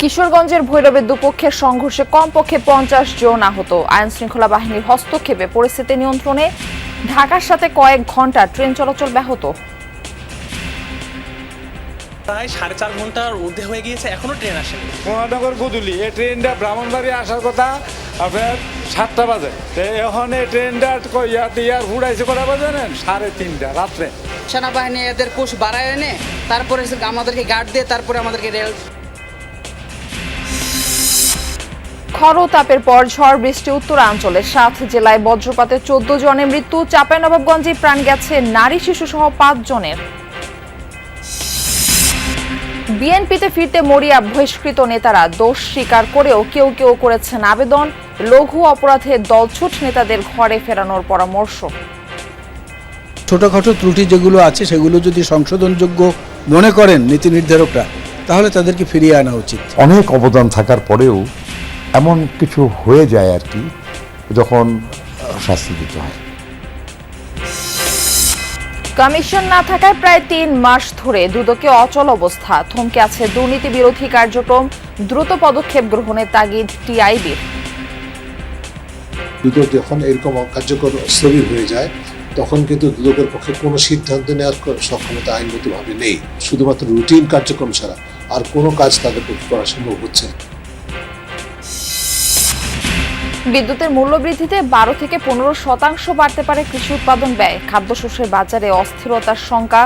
কিশোরগঞ্জের ভৈরবে দুপক্ষের সংঘর্ষে কমপক্ষে 50 জন আহত। আইন শৃঙ্খলা বাহিনীর হস্তক্ষেপে পরিস্থিতি নিয়ন্ত্রণে। ঢাকার সাথে কয়েক ঘন্টা ট্রেন চলাচল ব্যাহত। প্রায় 4.5 ঘন্টার ঊর্ধ্বে হয়ে গিয়েছে, এখনো ট্রেন আসেনি। মহানগর গুদুলি এই ট্রেনটা ব্রাহ্মণবাড়ি আসার কথা আপনার 7টা বাজে, এখন এই ট্রেনটা ইয়ার ফুড়াইছে কটা বাজে নেন 3:30 রাত্রে। সেনাবাহিনী এদের কোষ বাড়ায় এনে তারপরে আমাদেরকে গার্ড দিয়ে তারপরে আমাদেরকে রেল। খরতাপের পর ঝড় বৃষ্টি উত্তরাঞ্চলে 7 জেলায় বজ্রপাতে 14 জনের মৃত্যু। চাঁপাইনবাবগঞ্জে প্রাণ গেছে নারী শিশু সহ 5 জনের। বিএনপিতে ফিরতে মরিয়া বহিষ্কৃত নেতারা। দোষ স্বীকার করেও কেউ কেউ করেছেন আবেদন। লঘু অপরাধে দলছুট নেতাদের ঘরে ফেরানোর পরামর্শ। ছোটখাটো ত্রুটি যেগুলো আছে সেগুলো যদি সংশোধনযোগ্য মনে করেন নীতি নির্ধারকরা, তাহলে তাদেরকে ফিরিয়ে আনা উচিত। অনেক অবদান থাকার পরেও এমন কিছু হয়ে যায় আর কি, যখন শাস্তি দিতে হয়। কমিশন না থাকায় প্রায় 3 মাস ধরে দুদকে অচল অবস্থা। থমকে আছে দুর্নীতি বিরোধী কার্যক্রম। দ্রুত পদক্ষেপ গ্রহণের তাগিদ টিআইবির। দুদক যখন এরকম কার্যকর স্থবির হয়ে যায়, তখন কিন্তু দুদকের পক্ষে কোনো সিদ্ধান্ত নেওয়ার সক্ষমতা আইনগতভাবে নেই। শুধুমাত্র রুটিন কার্যক্রম ছাড়া আর কোনো কাজ তাদের পক্ষে করা সম্ভব হচ্ছে না। বিদ্যুতের মূল্য বৃদ্ধিতে 12 থেকে 15% বাড়তে পারে কৃষি উৎপাদন ব্যয়। খাদ্যশস্যের বাজারে অস্থিরতার শঙ্কা।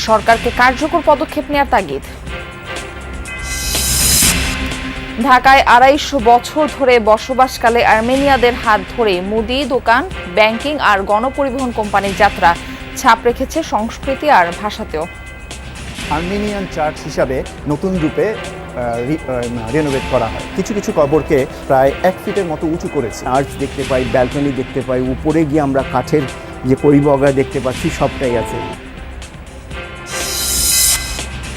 সরকারকে কার্যকর পদক্ষেপ নেওয়ার তাগিদ। ঢাকায় 250 বছর ধরে বসবাসকালে আর্মেনিয়াদের হাত ধরে মুদি দোকান, ব্যাংকিং আর গণপরিবহন কোম্পানির যাত্রা ছাপ রেখেছে সংস্কৃতি আর ভাষাতেও। আর্মেনিয়ান চার্চ হিসাবে নতুন রূপে রেনোভেট করা হয়। কিছু কিছু কবরকে প্রায় 1 ফিটের মতো উঁচু করেছে। আর্চ দেখতে পাই, ব্যালকনি দেখতে পাই, উপরে গিয়ে আমরা কাঠের যে পরিবগা দেখতে পাচ্ছি, সবটাই আছে।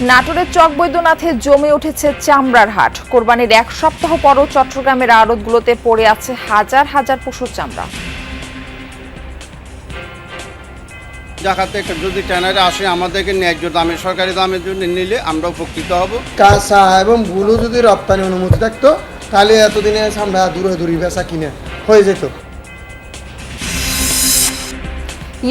নাটোরের চক বৈদ্যনাথে জমে উঠেছে চামড়ার হাট। কোরবানির 1 সপ্তাহ পরও চট্টগ্রামের আড়তগুলোতে পড়ে আছে হাজার হাজার পশুর চামড়া। দেখাতে যদি ট্যানারে আসে আমাদেরকে ন্যায্য দামে, সরকারি দামের জন্য নিলে আমরা উপকৃত হব। কাঁচা এবং গুলো যদি রপ্তানি অনুমতি থাকতো, তাহলে এতদিনে আমরা দূরে দূরে বেচা কিনে হয়ে যেত।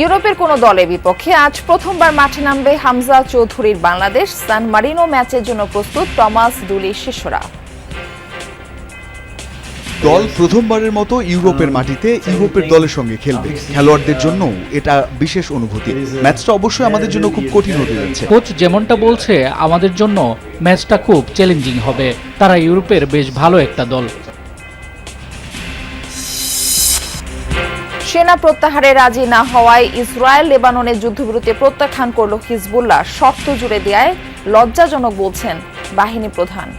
ইউরোপের কোন দলের বিপক্ষে আজ প্রথমবার মাঠে নামবে হামজা চৌধুরীর বাংলাদেশ। সান মারিনো ম্যাচের জন্য প্রস্তুত টমাস দুলির শিষ্যরা। দল প্রথমবারের মতো ইউরোপের মাটিতে ইউরোপের দলের সঙ্গে খেলবে। খেলোয়াড়দের জন্য এটা বিশেষ অনুভূতি। ম্যাচটা অবশ্যই আমাদের জন্য খুব কঠিন হতে যাচ্ছে। কোচ যেমনটা বলছে, আমাদের জন্য ম্যাচটা খুব চ্যালেঞ্জিং হবে। তারা ইউরোপের বেশ ভালো একটা দল। সেনা প্রত্যাহারে রাজি না হওয়ায় ইসরায়েল লেবাননের যুদ্ধবিরতি প্রত্যাখ্যান করল হিজবুল্লাহ। শর্ত জুড়ে দেয়ায় লজ্জাজনক বলছেন বাহিনী প্রধান।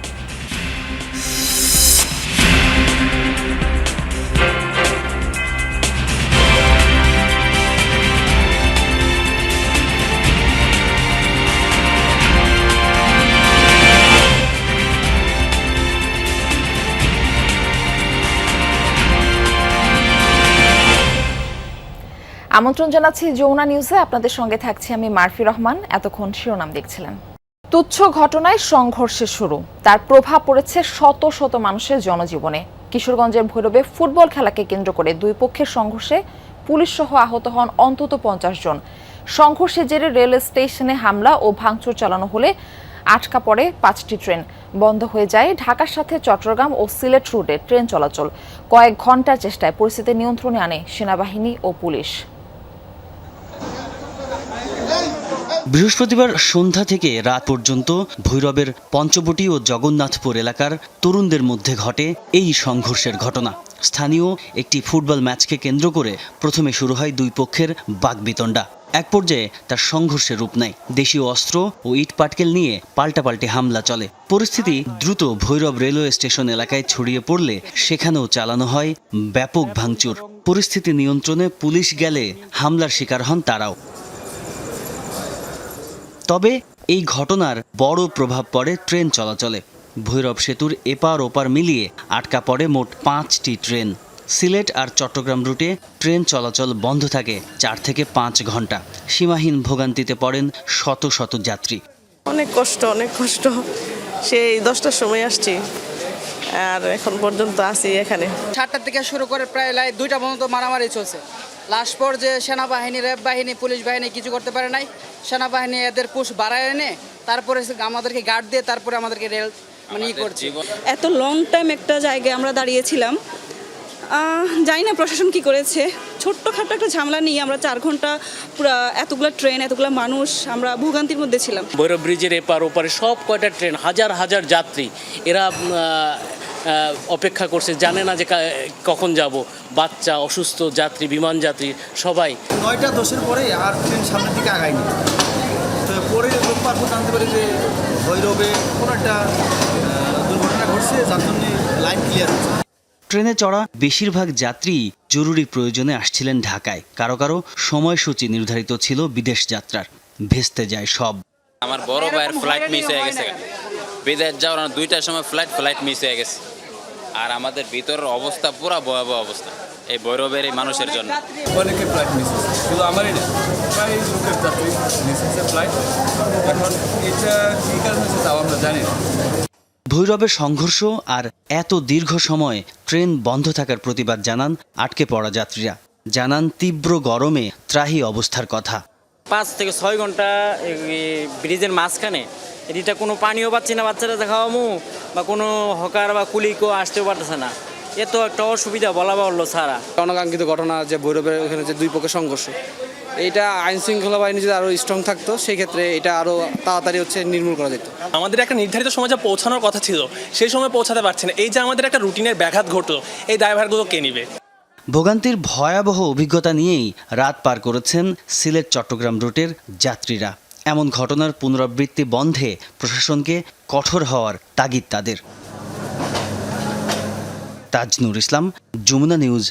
আমন্ত্রণ জানাচ্ছি যমুনা নিউজে। আপনাদের সঙ্গে থাকছি আমি মারফি রহমান। এতক্ষণ শিরোনাম দেখছিলেন। তুচ্ছ ঘটনায় সংঘর্ষের শুরু, তার প্রভাব পড়েছে শত শত মানুষের জনজীবনে। কিশোরগঞ্জের ভৈরবে ফুটবল খেলাকে কেন্দ্র করে 2 পক্ষের সংঘর্ষে পুলিশ সহ আহত হন অন্তত 50 জন। সংঘর্ষের জেরে রেল স্টেশনে হামলা ও ভাঙচুর চালানো হলে আটকা পড়ে 5টি ট্রেন। বন্ধ হয়ে যায় ঢাকার সাথে চট্টগ্রাম ও সিলেট রুটে ট্রেন চলাচল। কয়েক ঘন্টার চেষ্টায় পরিস্থিতি নিয়ন্ত্রণে আনে সেনাবাহিনী ও পুলিশ। বৃহস্পতিবার সন্ধ্যা থেকে রাত পর্যন্ত ভৈরবের পঞ্চবটি ও জগন্নাথপুর এলাকার তরুণদের মধ্যে ঘটে এই সংঘর্ষের ঘটনা। স্থানীয় একটি ফুটবল ম্যাচকে কেন্দ্র করে প্রথমে শুরু হয় 2 পক্ষের বাকবিতণ্ডা। এক পর্যায়ে তার সংঘর্ষের রূপ নেয়। দেশীয় অস্ত্র ও ইট পাটকেল নিয়ে পাল্টাপাল্টি হামলা চলে। পরিস্থিতি দ্রুত ভৈরব রেলওয়ে স্টেশন এলাকায় ছড়িয়ে পড়লে সেখানেও চালানো হয় ব্যাপক ভাঙচুর। পরিস্থিতি নিয়ন্ত্রণে পুলিশ গেলে হামলার শিকার হন তারাও। তবে এই ঘটনার বড় প্রভাব পড়ে ট্রেন চলাচলে। ভৈরব সেতুর এপার ওপার মিলিয়ে আটকা পড়ে মোট 5টি ট্রেন। সিলেট আর চট্টগ্রাম রুটে ট্রেন চলাচল বন্ধ থাকে 4 থেকে 5 ঘন্টা। সীমাহীন ভোগান্তিতে পড়েন শত শত যাত্রী। অনেক কষ্ট সেই 10টার সময় আসছি আর এখন পর্যন্ত আছি এখানে। 7টা থেকে শুরু করে প্রায় 2টা পর্যন্ত মারামারি চলছে। লাস্ট পর্যায়ে সেনাবাহিনী, র্যাব বাহিনী, পুলিশ বাহিনী কিছু করতে পারে নাই। সেনাবাহিনী এদের পুশ বাড়ায় এনে তারপরে আমাদেরকে গার্ড দিয়ে তারপরে আমাদেরকে রেল করছে। এত লং টাইম একটা জায়গায় আমরা দাঁড়িয়েছিলাম, জানি না প্রশাসন কি করেছে। ছোট্টখাটো একটা ঝামেলা নিয়ে আমরা 4 ঘন্টা পুরো এতগুলো ট্রেন, এতগুলো মানুষ, আমরা ভোগান্তির মধ্যে ছিলাম। ভৈরব ব্রিজের এপার ওপারে সব কয়টা ট্রেন, হাজার হাজার যাত্রী, এরা অপেক্ষা করছে, জানে না যে কখন যাব। বাচ্চা, অসুস্থ যাত্রী, বিমান যাত্রী সবাই। 9টা 10-এর পরে আর ট্রেন সামনের দিকে আগায়নি। তো পরে রোববার জানতে পারি যে ভৈরবে কোনো একটা দুর্ঘটনা ঘটছে, যার জন্য লাইন ক্লিয়ার হচ্ছে। ট্রেনে চড়া বেশিরভাগ যাত্রী জরুরি প্রয়োজনে আসছিলেন ঢাকায়। কারো কারো সময়সূচি নির্ধারিত ছিল বিদেশ যাত্রার। ভেস্তে যায় সব। আমার বড় ভাইয়ের ফ্লাইট মিস হয়ে গেছে, বিদেশ যাওয়ার 2টার সময় ফ্লাইট মিস হয়ে গেছে। আর আমাদের ভিতরের অবস্থা পুরো ভয়াবহ অবস্থা এই ভৈরবের এই মানুষের জন্য। অনেকে ফ্লাইট মিস হচ্ছে, শুধু আমারই না, প্রায় লোকের যাত্রী মিস হচ্ছে ফ্লাইট। এখন এটা কী কারণে হচ্ছে তাও আমরা জানি না। ভৈরবের সংঘর্ষ আর এত দীর্ঘ সময় ট্রেন বন্ধ থাকার প্রতিবাদ জানান আটকে পড়া যাত্রীরা। জানান তীব্র গরমে ত্রাহি অবস্থার কথা। 5 থেকে 6 ঘন্টা ব্রিজের মাঝখানে, এটা কোনো পানিও পাচ্ছি না বাচ্চারা খাওয়ামু, বা কোনো হকার বা কুলিকও আসতেও পারতেছে না। এত একটা অসুবিধা বলা বাহুল্য ছাড়া। অনাকাঙ্ক্ষিত ঘটনা যে ভৈরবের ওখানে যে 2 পক্ষের সংঘর্ষ, এইটা আইন শৃঙ্খলা বাহিনী যদি আরও স্ট্রং থাকতো সেই ক্ষেত্রে এটা আরও তাড়াতাড়ি নির্মূল করা যেত। আমাদের একটা নির্ধারিত সময় যা পৌঁছানোর কথা ছিল সেই সময় পৌঁছাতে পারছে না। এই যে আমাদের একটা রুটিনের ব্যাঘাত ঘটলো, এই দায়ভারগুলো কে নিবে? ভোগান্তির ভয়াবহ অভিজ্ঞতা নিয়েই রাত পার করেছেন সিলেট চট্টগ্রাম রুটের যাত্রীরা। এমন ঘটনার পুনরাবৃত্তি বন্ধে প্রশাসনকে কঠোর হওয়ার তাগিদ তাদের। তাজনুর ইসলাম, যমুনা নিউজ,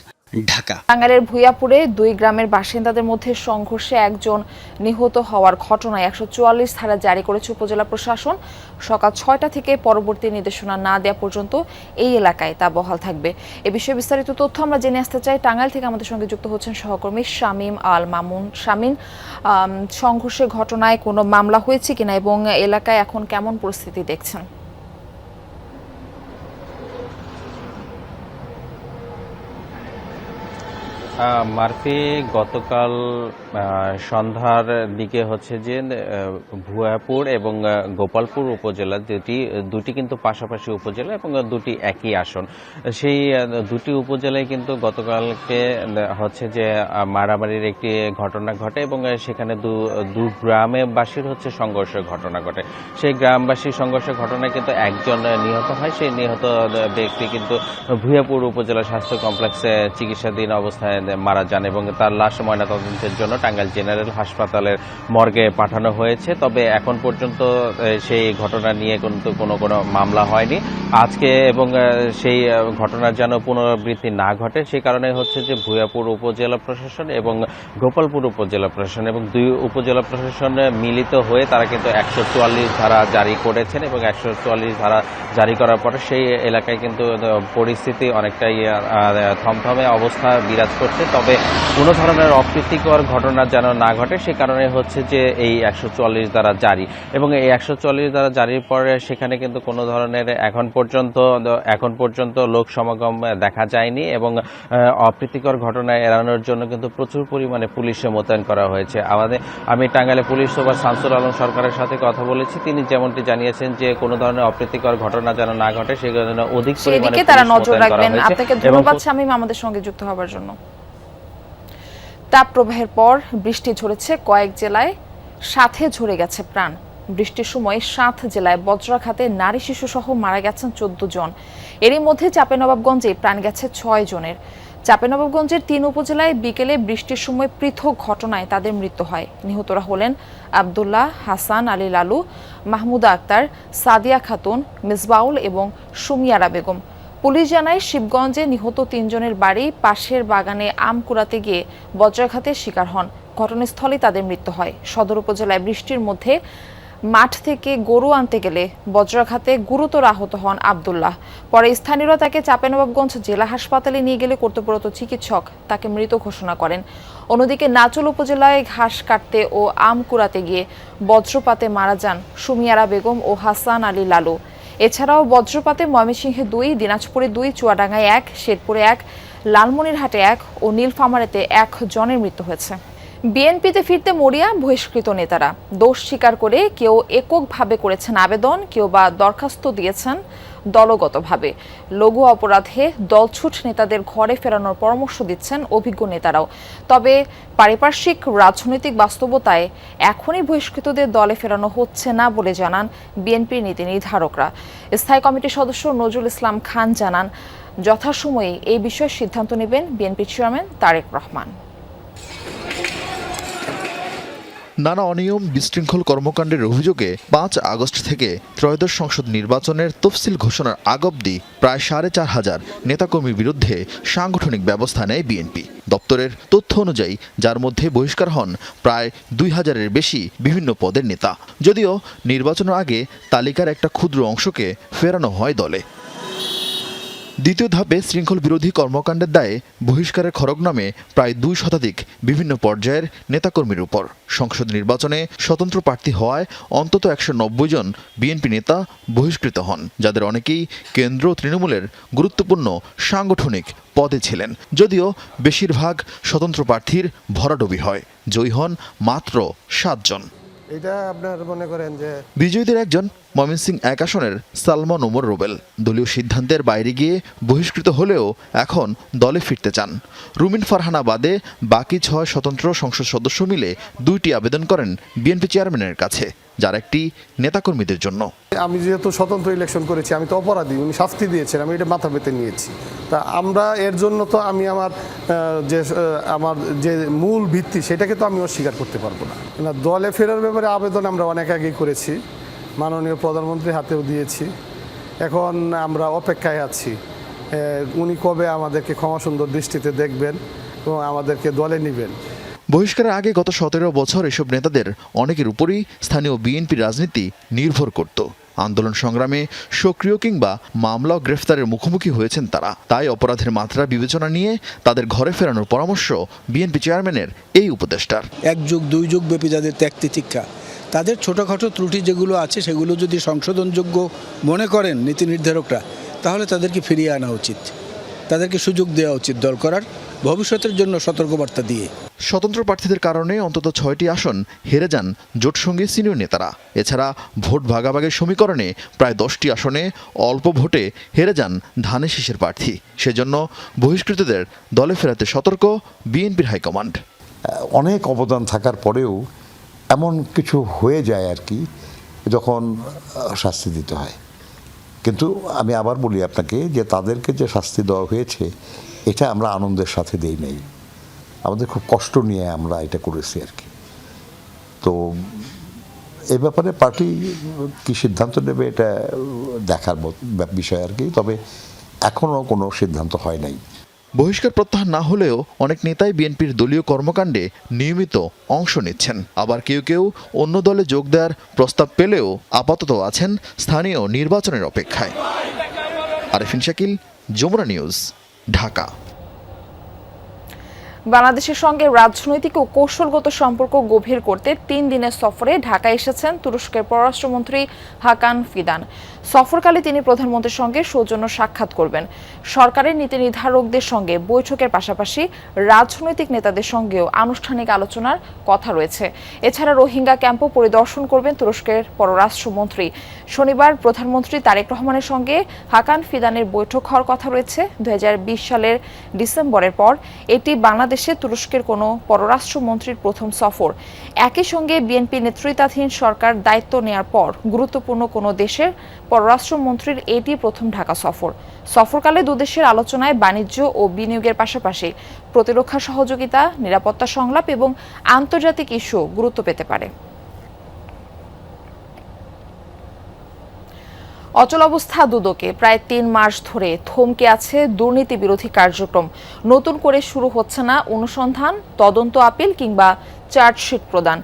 ঢাকা। টাঙ্গাইলের ভুইয়াপুরে 2 গ্রামের বাসিন্দাদের মধ্যে সংঘর্ষে একজন নিহত হওয়ার ঘটনায় 144 ধারা জারি করেছে উপজেলা প্রশাসন। সকাল 6টা থেকে পরবর্তী নির্দেশনা না দেওয়া পর্যন্ত এই এলাকায় তা বহাল থাকবে। এ বিষয়ে বিস্তারিত তথ্য আমরা জেনে আসতে চাই। টাঙ্গাইল থেকে আমাদের সঙ্গে যুক্ত হচ্ছেন সহকর্মী শামীম আল মামুন। শামীম, সংঘর্ষের ঘটনায় কোনো মামলা হয়েছে কিনা এবং এলাকায় এখন কেমন পরিস্থিতি দেখছেন? মারফি, গতকাল সন্ধ্যার দিকে হচ্ছে যে ভুয়াপুর এবং গোপালপুর উপজেলা দুটি কিন্তু পাশাপাশি উপজেলা এবং দুটি একই আসন। সেই দুটি উপজেলায় কিন্তু গতকালকে হচ্ছে যে মারামারির একটি ঘটনা ঘটে এবং সেখানে দু গ্রামবাসীর হচ্ছে সংঘর্ষের ঘটনা ঘটে। সেই গ্রামবাসীর সংঘর্ষের ঘটনায় কিন্তু একজন নিহত হয়। সেই নিহত ব্যক্তি কিন্তু ভুয়াপুর উপজেলা স্বাস্থ্য কমপ্লেক্সে চিকিৎসাধীন অবস্থায় মারা যান এবং তার লাশ ময়নাতদন্তের জন্য টাঙ্গাইল জেনারেল হাসপাতালের মর্গে পাঠানো হয়েছে। তবে এখন পর্যন্ত সেই ঘটনা নিয়ে কিন্তু কোনো মামলা হয়নি। আজকে এবং সেই ঘটনার যেন পুনরাবৃত্তি না ঘটে সেই কারণে হচ্ছে যে ভুয়াপুর উপজেলা প্রশাসন এবং গোপালপুর উপজেলা প্রশাসন এবং 2 উপজেলা প্রশাসন মিলিত হয়ে তারা কিন্তু 144 ধারা জারি করেছেন এবং 144 ধারা জারি করার পরে সেই এলাকায় কিন্তু পরিস্থিতি অনেকটাই থমথমে অবস্থা বিরাজ করছে। তবে কোনো ধরনের অপ্রীতিকর ঘটনা যেন না ঘটে সে কারণে হচ্ছে যে এই 144 ধারা জারি এবং এই 144 ধারা জারির পরে সেখানে কিন্তু কোনো ধরনের এখন পর্যন্ত লোক সমাগম দেখা যায়নি এবং অপ্রীতিকর ঘটনা এড়ানোর জন্য কিন্তু প্রচুর পরিমাণে পুলিশে মোতায়েন করা হয়েছে। আমি টাঙ্গাইলে পুলিশ সুপার শামসুল আলম সরকারের সাথে কথা বলেছি। তিনি যেমনটি জানিয়েছেন যে কোনো ধরনের অপ্রীতিকর ঘটনা যেন না ঘটে সেই জন্য অধিক পরিমাণে তারা নজর রাখবেন। আপনাকে ধন্যবাদ শামীম আমাদের সঙ্গে যুক্ত হওয়ার জন্য। তাপ প্রবাহের পর বৃষ্টি ঝরেছে কয়েক জেলায়, সাথে ঝরে গেছে প্রাণ। বৃষ্টির সময় 7 জেলায় বজ্রাঘাতে নারী শিশু সহ মারা গেছেন 14 জন। এরই মধ্যে চাঁপাইনবাবগঞ্জে প্রাণ গেছে 6 জনের। চাঁপাইনবাবগঞ্জের 3 উপজেলায় বিকেলে বৃষ্টির সময় পৃথক ঘটনায় তাদের মৃত্যু হয়। নিহতরা হলেন আব্দুল্লাহ, হাসান আলী লালু, মাহমুদা আক্তার, সাদিয়া খাতুন, মিসবাউল এবং সুমিয়ারা বেগম। পুলিশ জানায় শিবগঞ্জে নিহত 3 জনের বাড়ি পাশের বাগানে আম কুড়াতে গিয়ে বজ্রাঘাতের শিকার হন। ঘটনাস্থলে তাদের মৃত্যু হয়। সদর উপজেলায় বৃষ্টির মধ্যে মাঠ থেকে গরু আনতে গেলে বজ্রাঘাতে গুরুতর আহত হন আব্দুল্লাহ। পরে স্থানীয়রা তাকে চাঁপাইনবাবগঞ্জ জেলা হাসপাতালে নিয়ে গেলে কর্তব্যরত চিকিৎসক তাকে মৃত ঘোষণা করেন। অন্যদিকে নাচল উপজেলায় ঘাস কাটতে ও আম কুড়াতে গিয়ে বজ্রপাতে মারা যান সুমিয়ারা বেগম ও হাসান আলী লালু। এছাড়াও বজ্রপাতে ময়মনসিংহে 2, দিনাজপুরে 2, চুয়াডাঙ্গায় 1, শেরপুরে 1, লালমনিরহাটে 1 ও নীলফামারীতে 1 জনের মৃত্যু হয়েছে। বিএনপিতে ফিরতে মরিয়া বহিষ্কৃত নেতারা। দোষ স্বীকার করে কেউ এককভাবে করেছেন আবেদন, কেউ বা দরখাস্ত দিয়েছেন দলগতভাবে। লঘু অপরাধে দলছুট নেতাদের ঘরে ফেরানোর পরামর্শ দিচ্ছেন অভিজ্ঞ নেতারাও। তবে পারিপার্শ্বিক রাজনৈতিক বাস্তবতায় এখনই বহিষ্কৃতদের দলে ফেরানো হচ্ছে না বলে জানান বিএনপির নীতি নির্ধারকরা। স্থায়ী কমিটির সদস্য নজরুল ইসলাম খান জানান, যথাসময়ে এই বিষয়ে সিদ্ধান্ত নেবেন বিএনপির চেয়ারম্যান তারেক রহমান। নানা অনিয়ম বিশৃঙ্খল কর্মকাণ্ডের অভিযোগে 5 আগস্ট থেকে ত্রয়োদশ সংসদ নির্বাচনের তফসিল ঘোষণার আগ অবধি প্রায় 4,500 নেতাকর্মীর বিরুদ্ধে সাংগঠনিক ব্যবস্থা নেয় বিএনপি। দপ্তরের তথ্য অনুযায়ী যার মধ্যে বহিষ্কার হন প্রায় 2,000-এর বেশি বিভিন্ন পদের নেতা। যদিও নির্বাচনের আগে তালিকার একটা ক্ষুদ্র অংশকে ফেরানো হয় দলে। দ্বিতীয় ধাপে শৃঙ্খল বিরোধী কর্মকাণ্ডের দায়ে বহিষ্কারের খড়গনামে প্রায় 2 শতাধিক বিভিন্ন পর্যায়ের নেতাকর্মীর উপর। সংসদ নির্বাচনে স্বতন্ত্র প্রার্থী হওয়ায় অন্তত 190 জন বিএনপি নেতা বহিষ্কৃত হন, যাদের অনেকেই কেন্দ্র তৃণমূলের গুরুত্বপূর্ণ সাংগঠনিক পদে ছিলেন। যদিও বেশিরভাগ স্বতন্ত্র প্রার্থীর ভরাডুবি হয়, জয়ী হন মাত্র 7 জন। এটা আপনার মনে করেন যে বিজয়ীদের একজন ময়মনসিংহ 1 আসনের সালমান ওমর রুবেল দলীয় সিদ্ধান্তের বাইরে গিয়ে বহিষ্কৃত হলেও এখন দলে ফিরতে চান। রুমিন ফারহানা বাদে বাকি 6 স্বতন্ত্র সংসদ সদস্য মিলে 2টি আবেদন করেন বিএনপি চেয়ারম্যানের কাছে, যার একটি নেতাকর্মীদের জন্য। আমি যেহেতু স্বতন্ত্র ইলেকশন করেছি, আমি তো অপরাধী, উনি শাস্তি দিয়েছেন, আমি এটা মাথা পেতে নিয়েছি। তা আমরা এর জন্য তো আমি আমার যে মূল ভিত্তি সেটাকে তো আমি অস্বীকার করতে পারবো না। দলে ফেরার ব্যাপারে আবেদন আমরা অনেক আগেই করেছি, মাননীয় প্রধানমন্ত্রীর হাতেও দিয়েছি। এখন আমরা অপেক্ষায় আছি উনি কবে আমাদেরকে ক্ষমা সুন্দর দৃষ্টিতে দেখবেন এবং আমাদেরকে দলে নেবেন। বহিষ্কারের আগে গত 17 বছর এসব নেতাদের অনেকের উপরই স্থানীয় বিএনপি রাজনীতি নির্ভর করত। আন্দোলন সংগ্রামে সক্রিয় কিংবা মামলা ও গ্রেফতারের মুখোমুখি হয়েছেন তারা। তাই অপরাধের মাত্রা বিবেচনা নিয়ে তাদের ঘরে ফেরানোর পরামর্শ বিএনপি চেয়ারম্যানের এই উপদেষ্টার। 1 যুগ 2 যুগ ব্যাপী যাদের ত্যাগ তিতিক্ষা, তাদের ছোটোখাটো ত্রুটি যেগুলো আছে সেগুলো যদি সংশোধনযোগ্য মনে করেন নীতি নির্ধারকরা, তাহলে তাদেরকে ফিরিয়ে আনা উচিত, তাদেরকে সুযোগ দেওয়া উচিত দল করার, ভবিষ্যতের জন্য সতর্কবার্তা দিয়ে। স্বতন্ত্র প্রার্থীদের কারণে অন্তত 6টি আসন হেরে যান জোটসঙ্গী সিনিয়র নেতারা। এছাড়া ভোট ভাগাভাগির সমীকরণে প্রায় 10টি আসনে অল্প ভোটে হেরে যান ধানে শীষের প্রার্থী। সেজন্য বহিষ্কৃতদের দলে ফেরাতে সতর্ক বিএনপির হাইকমান্ড। অনেক অবদান থাকার পরেও এমন কিছু হয়ে যায় আর কি, যখন শাস্তি দিতে হয়। কিন্তু আমি আবার বলি আপনাকে যে তাদেরকে যে শাস্তি দেওয়া হয়েছে এটা আমরা আনন্দের সাথে দেই নাই, আমাদের খুব কষ্ট নিয়ে আমরা এটা করেছি আর কি। তো এ ব্যাপারে পার্টি কি সিদ্ধান্ত নেবে এটা দেখার বিষয় আর কি, তবে এখনও কোনো সিদ্ধান্ত হয় নাই। বহিষ্কার প্রত্যাহার না হলেও অনেক নেতাই বিএনপির দলীয় কর্মকাণ্ডে নিয়মিত অংশ নিচ্ছেন। আবার কেউ কেউ অন্য দলে যোগ দেওয়ার প্রস্তাব পেলেও আপাতত আছেন স্থানীয় নির্বাচনের অপেক্ষায়। আরেফিন শাকিল, যমুনা নিউজ, ঢাকা। বাংলাদেশের সঙ্গে রাজনৈতিক ও কৌশলগত সম্পর্ক গভীর করতে 3 দিনের সফরে ঢাকা এসেছেন তুরস্কের পররাষ্ট্রমন্ত্রী হাকান ফিদান। সফরকালে তিনি প্রধানমন্ত্রীর সঙ্গে সৌজন্য সাক্ষাৎ করবেন। সরকারের নীতি নির্ধারকদের সঙ্গে বৈঠকের পাশাপাশি রাজনৈতিক নেতাদের সঙ্গেও আনুষ্ঠানিক আলোচনার কথা রয়েছে। এছাড়া রোহিঙ্গা ক্যাম্পও পরিদর্শন করবেন তুরস্কের পররাষ্ট্রমন্ত্রী। শনিবার প্রধানমন্ত্রী তারেক রহমানের সঙ্গে হাকান ফিদানের বৈঠক হওয়ার কথা রয়েছে। 2020 সালের ডিসেম্বরের পর এটি বাংলাদেশে তুরস্কের কোনো পররাষ্ট্রমন্ত্রীর প্রথম সফর। একই সঙ্গে বিএনপি নেতৃত্বাধীন সরকার দায়িত্ব নেয়ার পর গুরুত্বপূর্ণ কোনো দেশের পররাষ্ট্রমন্ত্রীর এটি প্রথম ঢাকা সফর। সফরকালে দুদেশের আলোচনায় বাণিজ্য ও বিনিয়োগের পাশাপাশি প্রতিরক্ষা সহযোগিতা, নিরাপত্তা সংলাপ এবং আন্তর্জাতিক ইস্যু গুরুত্ব পেতে পারে। অচল অবস্থা দুদকে প্রায় 3 মাস ধরে থমকে আছে দুর্নীতি বিরোধী কার্যক্রম। নতুন করে শুরু হচ্ছে না অনুসন্ধান, তদন্ত, আপিল কিংবা চার্জশিট প্রদান।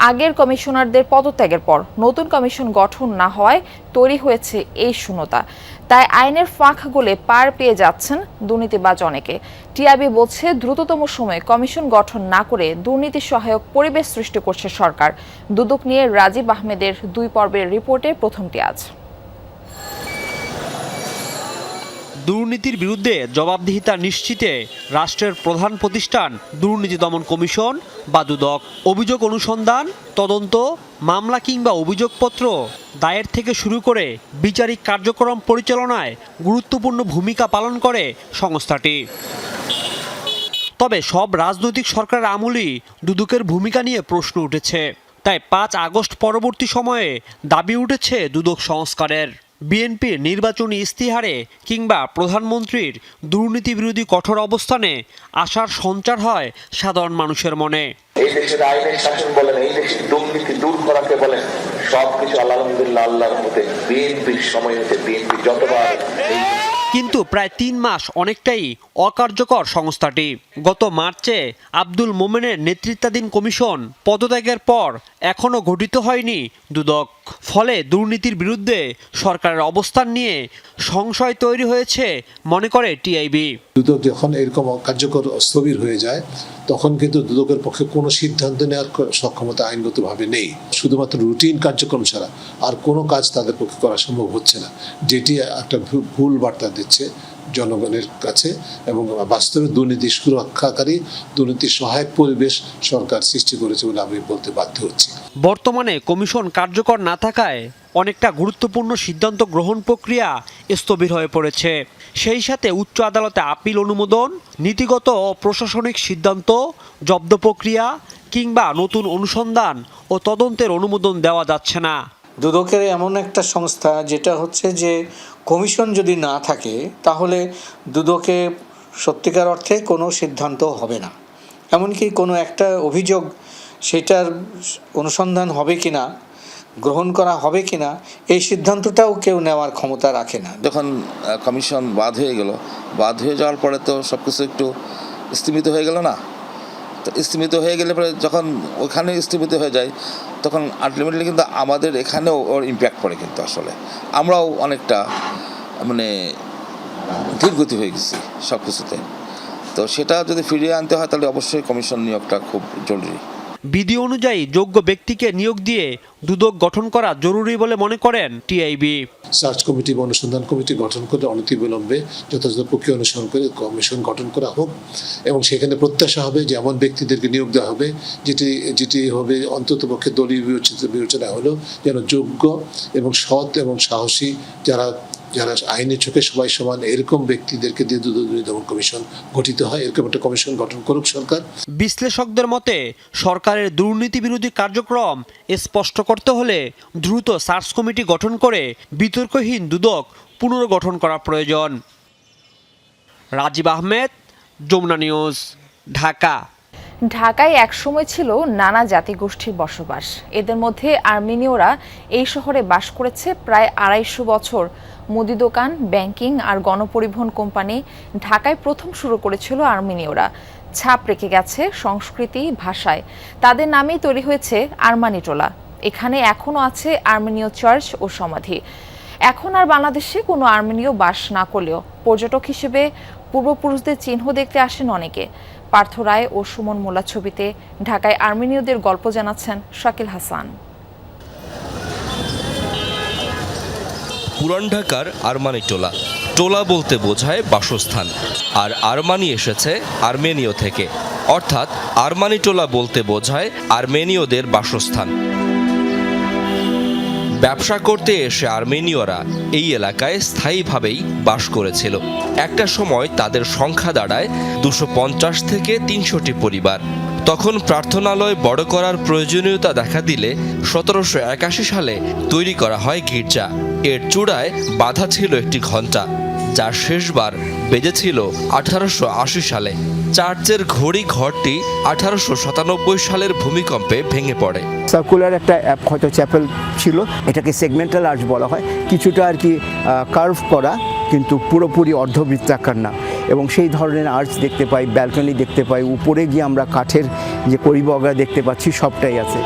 আগের কমিশনারদের পদত্যাগের পর নতুন কমিশন গঠন না হওয়ায় তৈরি হয়েছে এই শূন্যতা। তাই আইনের ফাঁক গলে পার পেয়ে যাচ্ছেন দুর্নীতিবাজ অনেকে। টিআইবি বলছে দ্রুততম সময়ে কমিশন গঠন না করে দুর্নীতি সহায়ক পরিবেশ সৃষ্টি করছে সরকার। দুদক নিয়ে রাজীব আহমেদের 2 পর্বের রিপোর্টে প্রথমটি আজ। দুর্নীতির বিরুদ্ধে জবাবদিহিতা নিশ্চিতে রাষ্ট্রের প্রধান প্রতিষ্ঠান দুর্নীতি দমন কমিশন বা দুদক অভিযোগ অনুসন্ধান, তদন্ত, মামলা কিংবা অভিযোগপত্র দায়ের থেকে শুরু করে বিচারিক কার্যক্রম পরিচালনায় গুরুত্বপূর্ণ ভূমিকা পালন করে সংস্থাটি। তবে সব রাজনৈতিক সরকারের আমলেই দুদকের ভূমিকা নিয়ে প্রশ্ন উঠেছে। তাই 5 আগস্ট পরবর্তী সময়ে দাবি উঠেছে দুদক সংস্কারের। বিএনপির নির্বাচনী ইস্তিহারে কিংবা প্রধানমন্ত্রীর দুর্নীতি বিরোধী কঠোর অবস্থানে আশার সঞ্চার হয় সাধারণ মানুষের মনে। এই দেশের আইনের শাসন বলেন, এই দেশের দুর্নীতি দূর করাকে বলেন, সবকিছু আলহামদুলিল্লাহ আল্লাহর মধ্যে বিএনপির সময় হতে বিএনপি যতবার। কিন্তু প্রায় 3 মাস অনেকটাই অকার্যকর সংস্থাটি। গত মার্চে আব্দুল মোমেনের নেতৃত্বাধীন কমিশন পদত্যাগের পর এখনও গঠিত হয়নি দুদক। ফলে দুর্নীতির বিরুদ্ধে সরকারের অবস্থান নিয়ে সংশয় তৈরি হয়েছে মনে করে টিআইবি। দুদক যখন এরকম কার্যকর স্থবির হয়ে যায় তখন কিন্তু দুদকের পক্ষে কোনো সিদ্ধান্ত নেওয়ার সক্ষমতা আইনগতভাবে নেই। শুধুমাত্র রুটিন কার্যক্রম ছাড়া আর কোনো কাজ তাদের পক্ষে করা সম্ভব হচ্ছে না, যেটি একটা ভুল বার্তা দিচ্ছে জনগণের কাছে এবং বাস্তবে দুর্নীতি সুরক্ষাকারী, দুর্নীতি সহায়ক পরিবেশ সরকার সৃষ্টি করেছে বলে আমি বলতে বাধ্য হচ্ছি। বর্তমানে কমিশন কার্যকর না থাকায় অনেকটা গুরুত্বপূর্ণ সিদ্ধান্ত গ্রহণ প্রক্রিয়া স্থবির হয়ে পড়েছে। সেই সাথে উচ্চ আদালতে আপিল অনুমোদন, নীতিগত ও প্রশাসনিক সিদ্ধান্ত, জব্দ প্রক্রিয়া কিংবা নতুন অনুসন্ধান ও তদন্তের অনুমোদন দেওয়া যাচ্ছে না। দুদকের এমন একটা সংস্থা যেটা হচ্ছে যে কমিশন যদি না থাকে তাহলে দুদকে সত্যিকার অর্থে কোনো সিদ্ধান্ত হবে না। এমনকি কোনো একটা অভিযোগ সেটার অনুসন্ধান হবে কিনা, গ্রহণ করা হবে কিনা, এই সিদ্ধান্তটাও কেউ নেওয়ার ক্ষমতা রাখে না। যখন কমিশন বাদ হয়ে গেল, বাদ হয়ে যাওয়ার পরে তো সব কিছু একটু স্থিমিত হয়ে গেল না। তো স্থিমিত হয়ে গেলে পরে যখন ওখানে স্থিমিত হয়ে যায় তখন আলটিমেটলি কিন্তু আমাদের এখানেও ওর ইম্প্যাক্ট পড়ে। কিন্তু আসলে আমরাও অনেকটা মানে ধীরগতি হয়ে গেছি সব কিছুতে। তো সেটা যদি ফিরিয়ে আনতে হয় তাহলে অবশ্যই কমিশন নিয়োগটা খুব জরুরি। বিধি অনুযায়ী যোগ্য ব্যক্তিকে নিয়োগ দিয়ে দুদক গঠন করা জরুরি বলে মনে করেন টিআইবি। সার্চ কমিটি বা অনুসন্ধান কমিটি গঠন করে অনতিবিলম্বে যথাযথ প্রক্রিয়া অনুসরণ করে কমিশন গঠন করা হোক এবং সেখানে প্রত্যাশা হবে যে এমন ব্যক্তিদেরকে নিয়োগ দেওয়া হবে যেটি হবে অন্ততপক্ষে দলীয় বিবেচনা হলো যেন যোগ্য এবং সৎ এবং সাহসী, যারা আইনের চোখে সবাই সমান, এরকম ব্যক্তিদেরকে দিয়ে দুর্নীতি দমন কমিশন গঠিত হয়। এরকম একটা কমিশন গঠন করুক সরকার। বিশ্লেষকদের মতে সরকারের দুর্নীতি বিরোধী কার্যক্রম স্পষ্ট করতে হলে দ্রুত সার্চ কমিটি গঠন করে বিতর্কহীন দুদক পুনর্গঠন করা প্রয়োজন। রাজীব আহমেদ, যমুনা নিউজ, ঢাকা। ঢাকায় একসময় ছিল নানা জাতিগোষ্ঠীর বসবাস। এদের মধ্যে আর্মেনীয়রা এই শহরে বাস করেছে প্রায় 250 বছর। মুদি দোকান, ব্যাংকিং আর গণপরিবহন কোম্পানি ঢাকায় প্রথম শুরু করেছিল আর্মেনীয়রা। ছাপ রেখে গেছে সংস্কৃতি, ভাষায়। তাদের নামেই তৈরি হয়েছে আরমানি টোলা। এখানে এখনও আছে আর্মেনীয় চার্চ ও সমাধি। এখন আর বাংলাদেশে কোনো আর্মেনীয় বাস না করলেও পর্যটক হিসেবে পূর্বপুরুষদের চিহ্ন দেখতে আসেন অনেকে। পার্থ রায় ও সুমন মোল্লা ছবিতে ঢাকায় আর্মেনীয়দের গল্প জানাচ্ছেন শাকিল হাসান। পুরান ঢাকার আরমানি টোলা। টোলা বলতে বোঝায় বাসস্থান, আর আরমানি এসেছে আর্মেনীয় থেকে, অর্থাৎ আরমানি টোলা বলতে বোঝায় আর্মেনীয়দের বাসস্থান। ব্যবসা করতে এসে আর্মেনীয়রা এই এলাকায় স্থায়ীভাবেই বাস করেছিল। একটা সময় তাদের সংখ্যা দাঁড়ায় 250 থেকে 300টি পরিবার। তখন প্রার্থনালয় বড় করার প্রয়োজনীয়তা দেখা দিলে 1781 সালে তৈরি করা হয় গির্জা। এর চূড়ায় বাঁধা ছিল একটি ঘণ্টা, যার শেষবার বেজেছিল 1880 সালে। চার্চের ঘড়ি ঘরটি 1897 সালের ভূমিকম্পে ভেঙে পড়ে। সার্কুলার একটা হয়তো চ্যাপেল ছিল, এটাকে সেগমেন্টাল আর্চ বলা হয়, কিছুটা আর কি কার্ভ করা, কিন্তু পুরোপুরি অর্ধবৃত্তাকার না। এবং সেই ধরনের আর্চ দেখতে পাই, ব্যালকনি দেখতে পাই, উপরে গিয়ে আমরা কাঠের যে পরিবগা দেখতে পাচ্ছি, সবটাই আছে।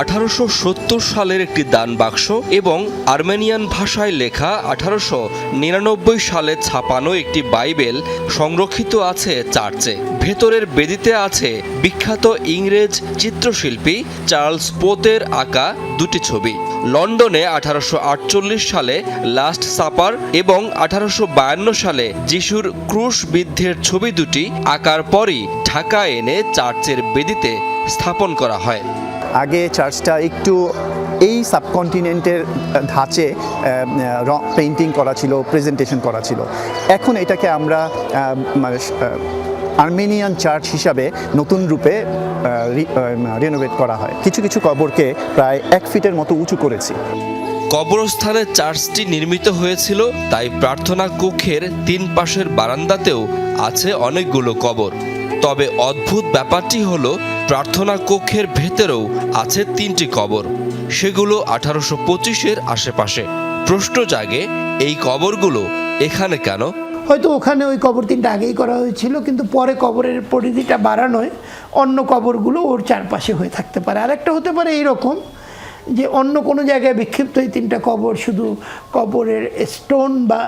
1870 সালের একটি দান বাক্স এবং আর্মেনিয়ান ভাষায় লেখা 1899 সালে ছাপানো একটি বাইবেল সংরক্ষিত আছে চার্চে। ভেতরের বেদিতে আছে বিখ্যাত ইংরেজ চিত্রশিল্পী চার্লস পোতের আঁকা দুটি ছবি। লন্ডনে 1848 সালে লাস্ট সাপার এবং 1852 সালে যিশুর ক্রুশবিদ্ধের ছবি দুটি আঁকার পরই ঢাকা এনে চার্চের বেদিতে স্থাপন করা হয়। আগে চার্চটা একটু এই সাবকন্টিনেন্টের ধাঁচে পেইন্টিং করা ছিল, প্রেজেন্টেশন করা ছিল। এখন এটাকে আমরা আর্মেনিয়ান চার্চ হিসাবে নতুন রূপে রিনোভেট করা হয়। কিছু কিছু কবরকে প্রায় 1 ফিটের মতো উঁচু করেছি। কবরস্থানে চার্চটি নির্মিত হয়েছিল, তাই প্রার্থনা কক্ষের 3 পাশের বারান্দাতেও আছে অনেকগুলো কবর। তবে অদ্ভুত ব্যাপারটি হলো প্রার্থনা কক্ষের ভেতরেও আছে 3টি কবর, সেগুলো 1825-এর আশেপাশে। প্রশ্ন জাগে, এই কবরগুলো এখানে কেন? হয়তো ওখানে ওই কবর 3টা আগেই করা হয়েছিল, কিন্তু পরে কবরের পরিধিটা বাড়ানোয় অন্য কবরগুলো ওর চারপাশে হয়ে থাকতে পারে। আরেকটা হতে পারে এইরকম যে অন্য কোনো জায়গায় বিক্ষিপ্ত এই 3টা কবর, শুধু কবরের স্টোন বা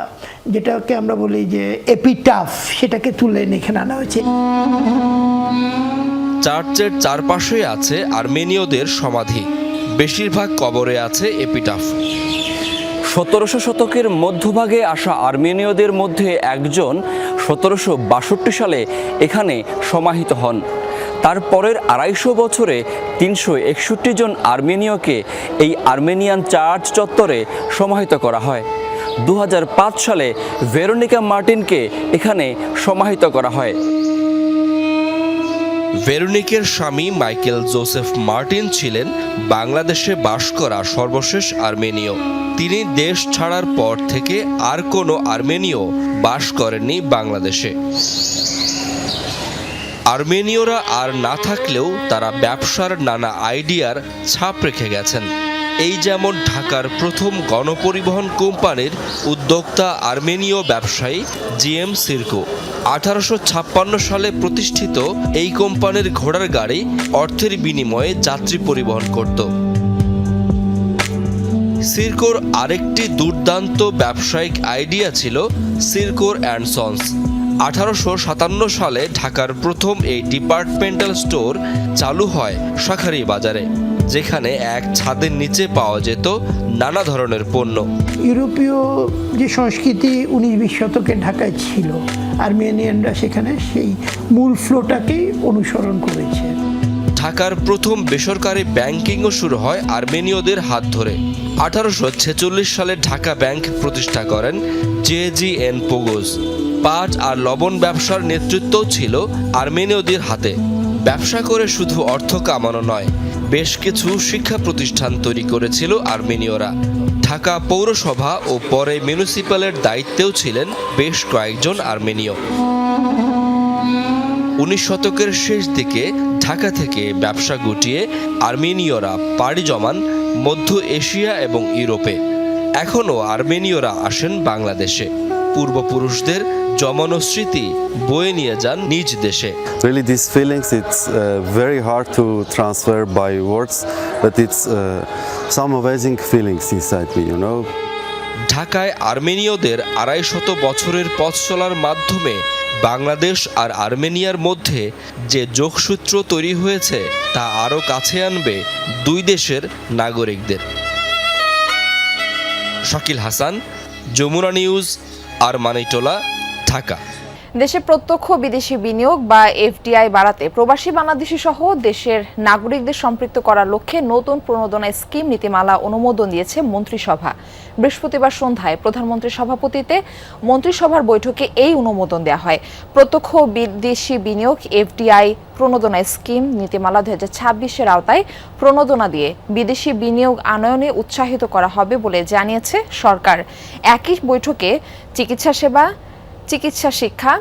যেটাকে আমরা বলি যে এপিটাফ, সেটাকে তুলে এখানে আনা হয়েছে। চার্চের চারপাশে আছে আর্মেনীয়দের সমাধি, বেশিরভাগ কবরে আছে এপিটাফ। 1700 শতকের মধ্যভাগে আসা আর্মেনীয়দের মধ্যে একজন 1762 সালে এখানে সমাহিত হন। তার পরের 250 বছরে 361 জন আর্মেনীয়কে এই আর্মেনিয়ান চার্চ চত্বরে সমাহিত করা হয়। 2005 সালে ভেরোনিকা মার্টিনকে এখানে সমাহিত করা হয়। ভেরোনিকের স্বামী মাইকেল জোসেফ মার্টিন ছিলেন বাংলাদেশে বাস করা সর্বশেষ আর্মেনীয়। তিনি দেশ ছাড়ার পর থেকে আর কোনো আর্মেনীয় বাস করেননি বাংলাদেশে। আর্মেনীয়রা আর না থাকলেও তারা ব্যবসার নানা আইডিয়ার ছাপ রেখে গেছেন। এই যেমন ঢাকার প্রথম গণপরিবহন কোম্পানির উদ্যোক্তা আর্মেনীয় ব্যবসায়ী জিএম সিরকো। 1856 সালে প্রতিষ্ঠিত এই কোম্পানির ঘোড়ার গাড়ি অর্থের বিনিময়ে যাত্রী পরিবহন করত। সিরকোর আরেকটি দুর্দান্ত ব্যবসায়িক আইডিয়া ছিল সিরকোর অ্যান্ড সন্স। 1857 সালে ঢাকার প্রথম এই ডিপার্টমেন্টাল স্টোর চালু হয় শাঁখারী বাজারে, যেখানে এক ছাদের নিচে পাওয়া যেত নানা ধরনের পণ্য। ইউরোপীয় যে সংস্কৃতি 19-20 শতকে ঢাকায় ছিল, আর্মেনিয়ানরা সেখানে সেই মূল ফ্লোটাকেই অনুসরণ করেছে। ঢাকার প্রথম বেসরকারি ব্যাংকিংও শুরু হয় আর্মেনীয়দের হাত ধরে। 1846 সালে ঢাকা ব্যাংক প্রতিষ্ঠা করেন জে.জি.এন. পোগোজ। পাট আর লবণ ব্যবসার নেতৃত্ব ছিল আর্মেনীয়দের হাতে। ব্যবসা করে শুধু অর্থ কামানো নয়, বেশ কিছু শিক্ষা প্রতিষ্ঠান তৈরি করেছিল আর্মেনীয়রা। ঢাকা পৌরসভা ও পরে মিউনিসিপ্যালের দায়িত্বেও ছিলেন বেশ কয়েকজন আর্মেনীয়। 19 শতকের শেষ দিকে ঢাকা থেকে ব্যবসা গুটিয়ে আর্মেনীয়রা পাড়ি জমান মধ্য এশিয়া এবং ইউরোপে। এখনও আর্মেনীয়রা আসেন বাংলাদেশে। পূর্বপুরুষদের জমানো স্মৃতি বয়ে নিয়ে যান নিজ দেশে। Really these feelings, it's very hard to transfer by words, but it's some amazing feelings inside me, you know. ঢাকায় আর্মেনীয়দের 250 বছরের পথ চলার মাধ্যমে বাংলাদেশ আর আর্মেনিয়ার মধ্যে যে যোগসূত্র তৈরি হয়েছে তা আরও কাছে আনবে দুই দেশের নাগরিকদের। শাকিল হাসান, যমুনা নিউজ, আরমানিটোলা, ঢাকা। দেশে প্রত্যক্ষ বিদেশি বিনিয়োগ বা এফডিআই বাড়াতে প্রবাসী বাংলাদেশি সহ দেশের নাগরিকদের সম্পৃক্ত করার লক্ষ্যে নতুন প্রণোদনা স্কিম নীতিমালা অনুমোদন দিয়েছে মন্ত্রিসভা। বৃহস্পতিবার সন্ধ্যায় প্রধানমন্ত্রীর সভাপতিত্বে মন্ত্রিসভার বৈঠকে এই অনুমোদন দেওয়া হয়। প্রত্যক্ষ বিদেশি বিনিয়োগ এফডিআই প্রণোদনা স্কিম নীতিমালা 2026-এর আওতায় প্রণোদনা দিয়ে বিদেশি বিনিয়োগ আনয়নে উৎসাহিত করা হবে বলে জানিয়েছে সরকার। একই বৈঠকে চিকিৎসা সেবা, চিকিৎসা শিক্ষা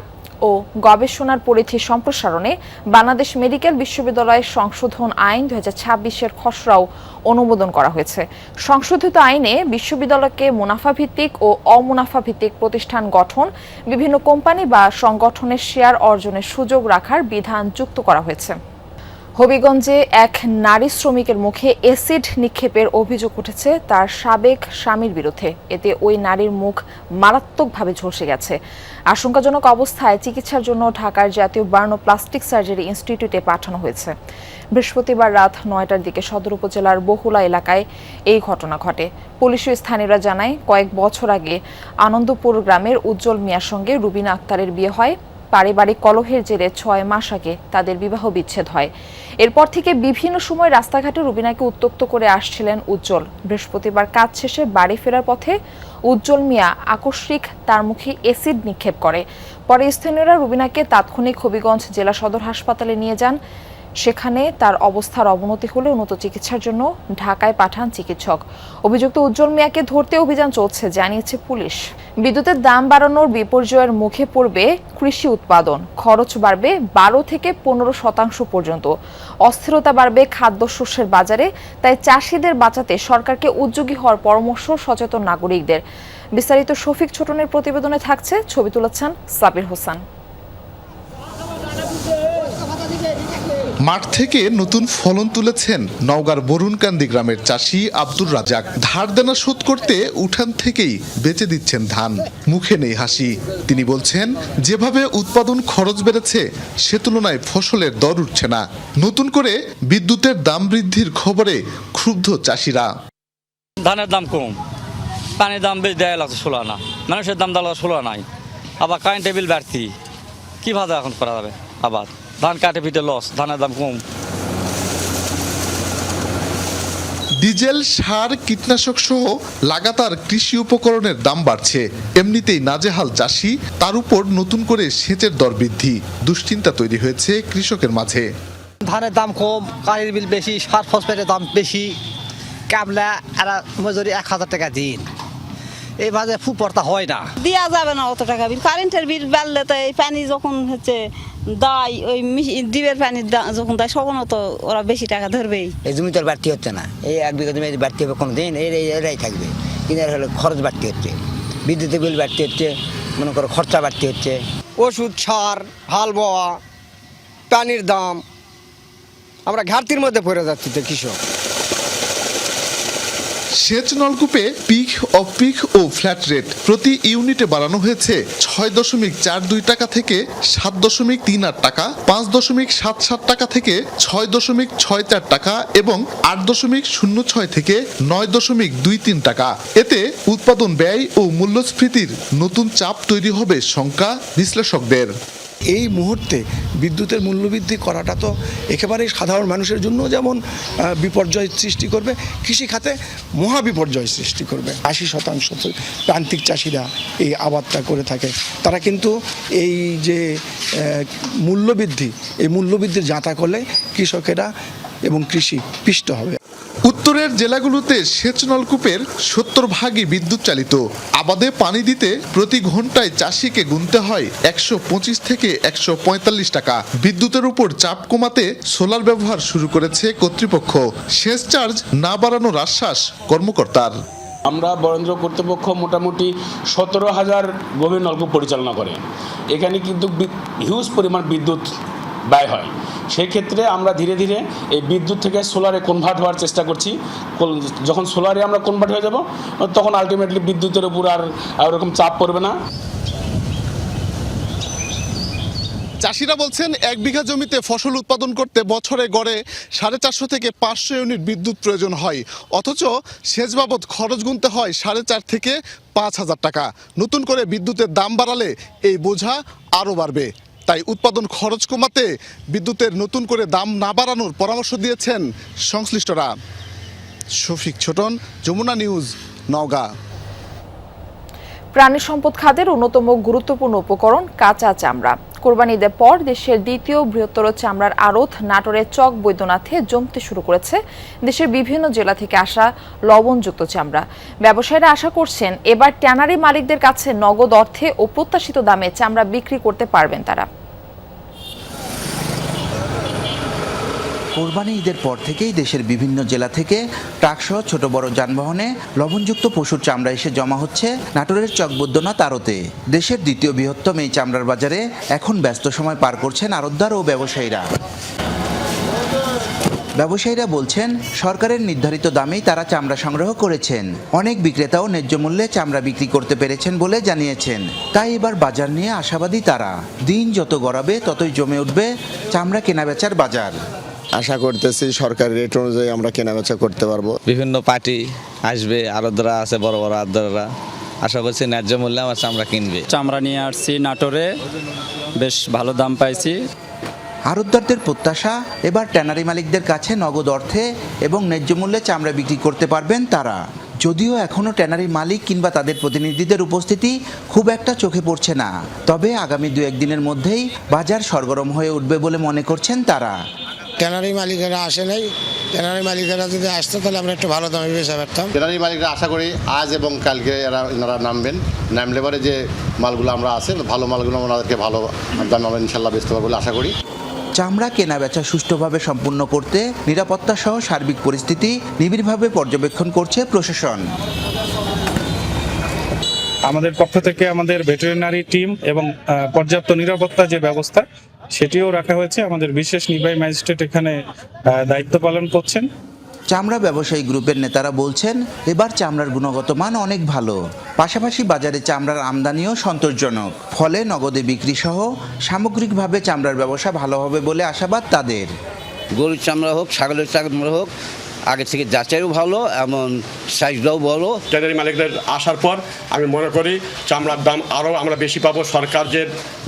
ও গবেষণার পরিধি সম্প্রসারণে বাংলাদেশ মেডিকেল বিশ্ববিদ্যালয় সংশোধন আইন 2026-এর খসড়াও অনুমোদন করা হয়েছে। সংশোধিত আইনে বিশ্ববিদ্যালয়কে মুনাফাভিত্তিক ও অমুনাফাভিত্তিক প্রতিষ্ঠান গঠন, বিভিন্ন কোম্পানি বা সংগঠনের শেয়ার অর্জনের সুযোগ রাখার বিধান যুক্ত করা হয়েছে। হবিগঞ্জে এক নারী শ্রমিকের মুখে অ্যাসিড নিক্ষেপের অভিযোগ উঠেছে তার সাবেক স্বামীর বিরুদ্ধে। এতে ওই নারীর মুখ মারাত্মকভাবে ঝলসে গেছে। আশঙ্কাজনক অবস্থায় চিকিৎসার জন্য ঢাকার জাতীয় বার্ন ও প্লাস্টিক সার্জারি ইনস্টিটিউটে পাঠানো হয়েছে। বৃহস্পতিবার রাত 9টার দিকে সদর উপজেলার বহুলা এলাকায় এই ঘটনা ঘটে। পুলিশ ও স্থানীয়রা জানায়, কয়েক বছর আগে আনন্দপুর গ্রামের উজ্জ্বল মিয়ার সঙ্গে রুবিনা আক্তারের বিয়ে হয়। পারিবারিক কলহের জেরে 6 মাস আগে তাদের বিবাহ বিচ্ছেদ হয়। এরপর থেকে বিভিন্ন সময় রাস্তাঘাটে রুবিনাকে উত্ত্যক্ত করে আসছিলেন উজ্জ্বল। বৃহস্পতিবার কাজ শেষে বাড়ি ফেরার পথে উজ্জ্বল মিয়া আকস্মিক তার মুখে অ্যাসিড নিক্ষেপ করে। পরে স্থানীয়রা রুবিনাকে তাৎক্ষণিক হবিগঞ্জ জেলা সদর হাসপাতালে নিয়ে যান। সেখানে তার অবস্থার অবনতি হলে উন্নত চিকিৎসার জন্য ঢাকায় পাঠান চিকিৎসক। অভিযুক্ত উজ্জ্বল মিয়াকে ধরতে অভিযান চলছে, জানিয়েছে পুলিশ। বিদ্যুতের দাম বাড়ানোর বিপর্যয়ের মুখে পড়বে কৃষি উৎপাদন। খরচ বাড়বে 12 থেকে 15% পর্যন্ত। অস্থিরতা বাড়বে খাদ্যশস্যের বাজারে। তাই চাষিদের বাঁচাতে সরকারকে উদ্যোগী হওয়ার পরামর্শ সচেতন নাগরিকদের। বিস্তারিত শফিক ছোটনের প্রতিবেদনে থাকছে, ছবি তুলেছেন সাবির হোসেন। মাঠ থেকে নতুন ফলন তুলেছেন নওগাঁর বরুণকান্দি গ্রামের চাষি আব্দুর রাজাক। ধার দেনা শোধ করতে উঠান থেকেই বেচে দিচ্ছেন ধান, মুখে নেই হাসি। তিনি বলছেন, যেভাবে উৎপাদন খরচ বেড়েছে সে তুলনায় ফসলের দর উঠছে না। নতুন করে বিদ্যুতের দাম বৃদ্ধির খবরে ক্ষুব্ধ চাষিরা। ধানের দাম কম, পানির দাম বেশি দেয়া লাগছে 16 আনা, মানুষের দাম দেওয়া 16 আনাই। আবার কারেন্টের বিল বাড়তি, কি ভাবে এখন করা যাবে? আবার ধান কাটে পিঠে লস, ধানের দাম কম। ডিজেল, সার, কীটনাশক সহ লাগাতার কৃষি উপকরণের দাম বাড়ছে। এমনিতেই নাজেহাল চাষি, তার উপর নতুন করে সেচের দর বৃদ্ধি, দুশ্চিন্তা তৈরি হয়েছে কৃষকের মাঝে। ধানের দাম কম, কারেন্টের বিল বেশি, সার ফসফেটের দাম বেশি, কাবলা এরা মজুরি 1000 টাকা দিন, এইভাবে ফুপরতা হয় না। দেওয়া যাবে না অত টাকা বিল। কারেন্টের বিল বাড়লে তো এই পানি যখন হচ্ছে দেয়, ওই ডিবের পানি যখন দেয় তখন তো ওরা বেশি টাকা ধরবেই। এই জমি তো আর বাড়তি হচ্ছে না, এই 1 বিঘা জমি বাড়তি হবে কোনো দিন, এরাই থাকবে। কিন্তু এর হলে খরচ বাড়তি হচ্ছে, বিদ্যুতের বিল বাড়তি হচ্ছে, মনে করো খরচা বাড়তি হচ্ছে। ওষুধ, সার, হাল বোয়া, পানির দাম, আমরা ঘাটতির মধ্যে পড়ে যাচ্ছি তো কৃষক। সেচ নলকূপে পিক, অফ পিক ও ফ্ল্যাট রেট প্রতি ইউনিটে বাড়ানো হয়েছে 6.42 টাকা থেকে 7.38 টাকা, 5.77 টাকা থেকে 6.64 টাকা এবং 8.06 থেকে 9.23 টাকা। এতে উৎপাদন ব্যয় ও মূল্যস্ফীতির নতুন চাপ তৈরি হবে শঙ্কা বিশ্লেষকদের। এই মুহূর্তে বিদ্যুতের মূল্যবৃদ্ধি করাটা তো একেবারেই সাধারণ মানুষের জন্য যেমন বিপর্যয় সৃষ্টি করবে, কৃষি খাতে মহা বিপর্যয় সৃষ্টি করবে। 80% প্রান্তিক চাষিরা এই আবাদটা করে থাকে। তারা কিন্তু এই যে মূল্যবৃদ্ধি, এই মূল্যবৃদ্ধির যাতা করলে কৃষকেরা এবং কৃষি পিষ্ট হবে। উত্তরের জেলাগুলোতে সেচ নলকূপের 70% বিদ্যুৎ চালিত। আবাদে পানি দিতে প্রতি ঘন্টায় চাষিকে গুনতে হয় 125 থেকে 145 টাকা। বিদ্যুতের উপর চাপ কমাতে সোলার ব্যবহার শুরু করেছে কর্তৃপক্ষ। সেচ চার্জ না বাড়ানোর আশ্বাস কর্মকর্তার। আমরা বরেন্দ্র কর্তৃপক্ষ মোটামুটি 17,000 গভীর নলকূপ পরিচালনা করে। এখানে কিন্তু হিউজ পরিমাণ বিদ্যুৎ ব্যয় হয়। সেই ক্ষেত্রে আমরা ধীরে ধীরে এই বিদ্যুৎ থেকে সোলারে কনভার্ট হওয়ার চেষ্টা করছি। যখন সোলারে আমরা কনভার্ট হয়ে যাব, তখন আলটিমেটলি বিদ্যুতের উপর আর ওরকম চাপ পড়বে না। চাষিরা বলছেন, 1 বিঘা জমিতে ফসল উৎপাদন করতে বছরে গড়ে 450 থেকে 500 ইউনিট বিদ্যুৎ প্রয়োজন হয়। অথচ সেচ বাবদ খরচ গুনতে হয় 4.5 থেকে 5,000 টাকা। নতুন করে বিদ্যুতের দাম বাড়ালে এই বোঝা আরও বাড়বে। তাই উৎপাদন খরচ কমাতে বিদ্যুতের নতুন করে দাম না বাড়ানোর পরামর্শ দিয়েছেন সংশ্লিষ্টরা। শফিক ছোটন, যমুনা নিউজ, নওগাঁ। প্রাণী সম্পদ খাতের অন্যতম গুরুত্বপূর্ণ উপকরণ কাঁচা চামড়া। কোরবানি ঈদের পর দেশের দ্বিতীয় বৃহত্তর চামড়ার আড়ত নাটোরের চক বৈদ্যনাথে জমতে শুরু করেছে দেশের বিভিন্ন জেলা থেকে আসা লবণযুক্ত চামড়া। ব্যবসায়ীরা আশা করছেন, এবার ট্যানারি মালিকদের কাছে নগদ অর্থে ও প্রত্যাশিত দামে চামড়া বিক্রি করতে পারবেন তারা। কোরবানি ঈদের পর থেকেই দেশের বিভিন্ন জেলা থেকে ট্রাকসহ ছোট বড় যানবাহনে লবণযুক্ত পশুর চামড়া এসে জমা হচ্ছে নাটোরের চক বৈদ্যনাথ আড়তে। দেশের দ্বিতীয় বৃহত্তম এই চামড়ার বাজারে এখন ব্যস্ত সময় পার করছেন আড়তদার ও ব্যবসায়ীরা। ব্যবসায়ীরা বলছেন সরকারের নির্ধারিত দামেই তারা চামড়া সংগ্রহ করেছেন। অনেক বিক্রেতাও ন্যায্য মূল্যে চামড়া বিক্রি করতে পেরেছেন বলে জানিয়েছেন। তাই এবার বাজার নিয়ে আশাবাদী তারা। দিন যত গড়াবে ততই জমে উঠবে চামড়া কেনাবেচার বাজার। আশা করতেছি সরকারি রেট অনুযায়ী আমরা কেনাবেচা করতে পারবো। বিভিন্ন পার্টি আসবে, আড়তদাররা আছে, বড় বড় আড়তদাররা। আশা করছি ন্যায্য মূল্যে আমার চামড়া কিনবে। চামড়া নিয়ে আসছি নাটোরে, বেশ ভালো দাম পাইছি। আড়তদারদের প্রত্যাশা এবার ট্যানারি মালিকদের কাছে নগদ অর্থে এবং ন্যায্য মূল্যে চামড়া বিক্রি করতে পারবেন তারা। যদিও এখনও ট্যানারি মালিক কিংবা তাদের প্রতিনিধিদের উপস্থিতি খুব একটা চোখে পড়ছে না, তবে আগামী 2-1 দিনের মধ্যেই বাজার সরগরম হয়ে উঠবে বলে মনে করছেন তারা। ট্যানারি মালিকেরা আসে নাই, ট্যানারি মালিকেরা যদি আসতো তাহলে আমরা একটু ভালো দামে বেচা পারতাম। ট্যানারি মালিকরা আশা করি আজ এবং কালকে এনারা নামবেন, নামলে পরে যে মালগুলো আমরা আছে ভালো মালগুলো ওনাদেরকে ভালো দামে আমরা ইনশাল্লাহ বেচতে পারবো বলে আশা করি। চামড়া কেনাবেচা সুষ্ঠুভাবে সম্পন্ন করতে নিরাপত্তা সহ সার্বিক পরিস্থিতি নিবিড়ভাবে পর্যবেক্ষণ করছে প্রশাসন। আমাদের পক্ষ থেকে আমাদের ভেটেরিনারি টিম এবং পর্যাপ্ত নিরাপত্তা যে ব্যবস্থা সেটিও রাখা হয়েছে। আমাদের বিশেষ নির্বাহী ম্যাজিস্ট্রেট এখানে দায়িত্ব পালন করছেন। চামড়া ব্যবসায়ী গ্রুপের নেতারা বলছেন এবার চামড়ার গুণগত মান অনেক ভালো, পাশাপাশি বাজারে চামড়ার আমদানিও সন্তোষজনক। ফলে নগদে বিক্রি সহ সামগ্রিকভাবে চামড়ার ব্যবসা ভালো হবে বলে আশাবাদ তাদের। গরুর চামড়া হোক, ছাগলের চামড়া হোক, আগে থেকে যাচাইও ভালো, এমন সাইজটাও বড়। ট্যানারি মালিকদের আসার পর আমি মনে করি চামড়ার দাম আরও আমরা বেশি পাবো। সরকার যে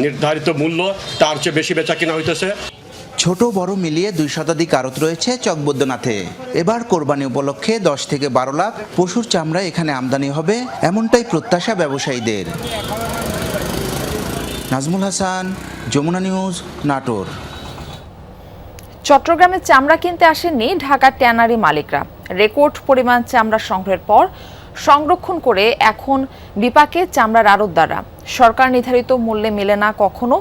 নির্ধারিত মূল্য তার চেয়ে বেশি বেচা কিনা হইতেছে। ছোট বড় মিলিয়ে 2 শতাধিক আড়ত রয়েছে চকবদ্যনাথে। এবার কোরবানি উপলক্ষে 10 থেকে 12 লাখ পশুর চামড়া এখানে আমদানি হবে, এমনটাই প্রত্যাশা ব্যবসায়ীদের। নাজমুল হাসান, যমুনা নিউজ, নাটোর। চট্টগ্রামে চামড়া কিনতে আসেননি ঢাকার ট্যানারি মালিকরা। রেকর্ড পরিমাণ চামড়া সংগ্রহের পর সংরক্ষণ করে এখন বিপাকে চামড়ার আড়তদাররা। সরকার নির্ধারিত মূল্যে মেলে না কখনো,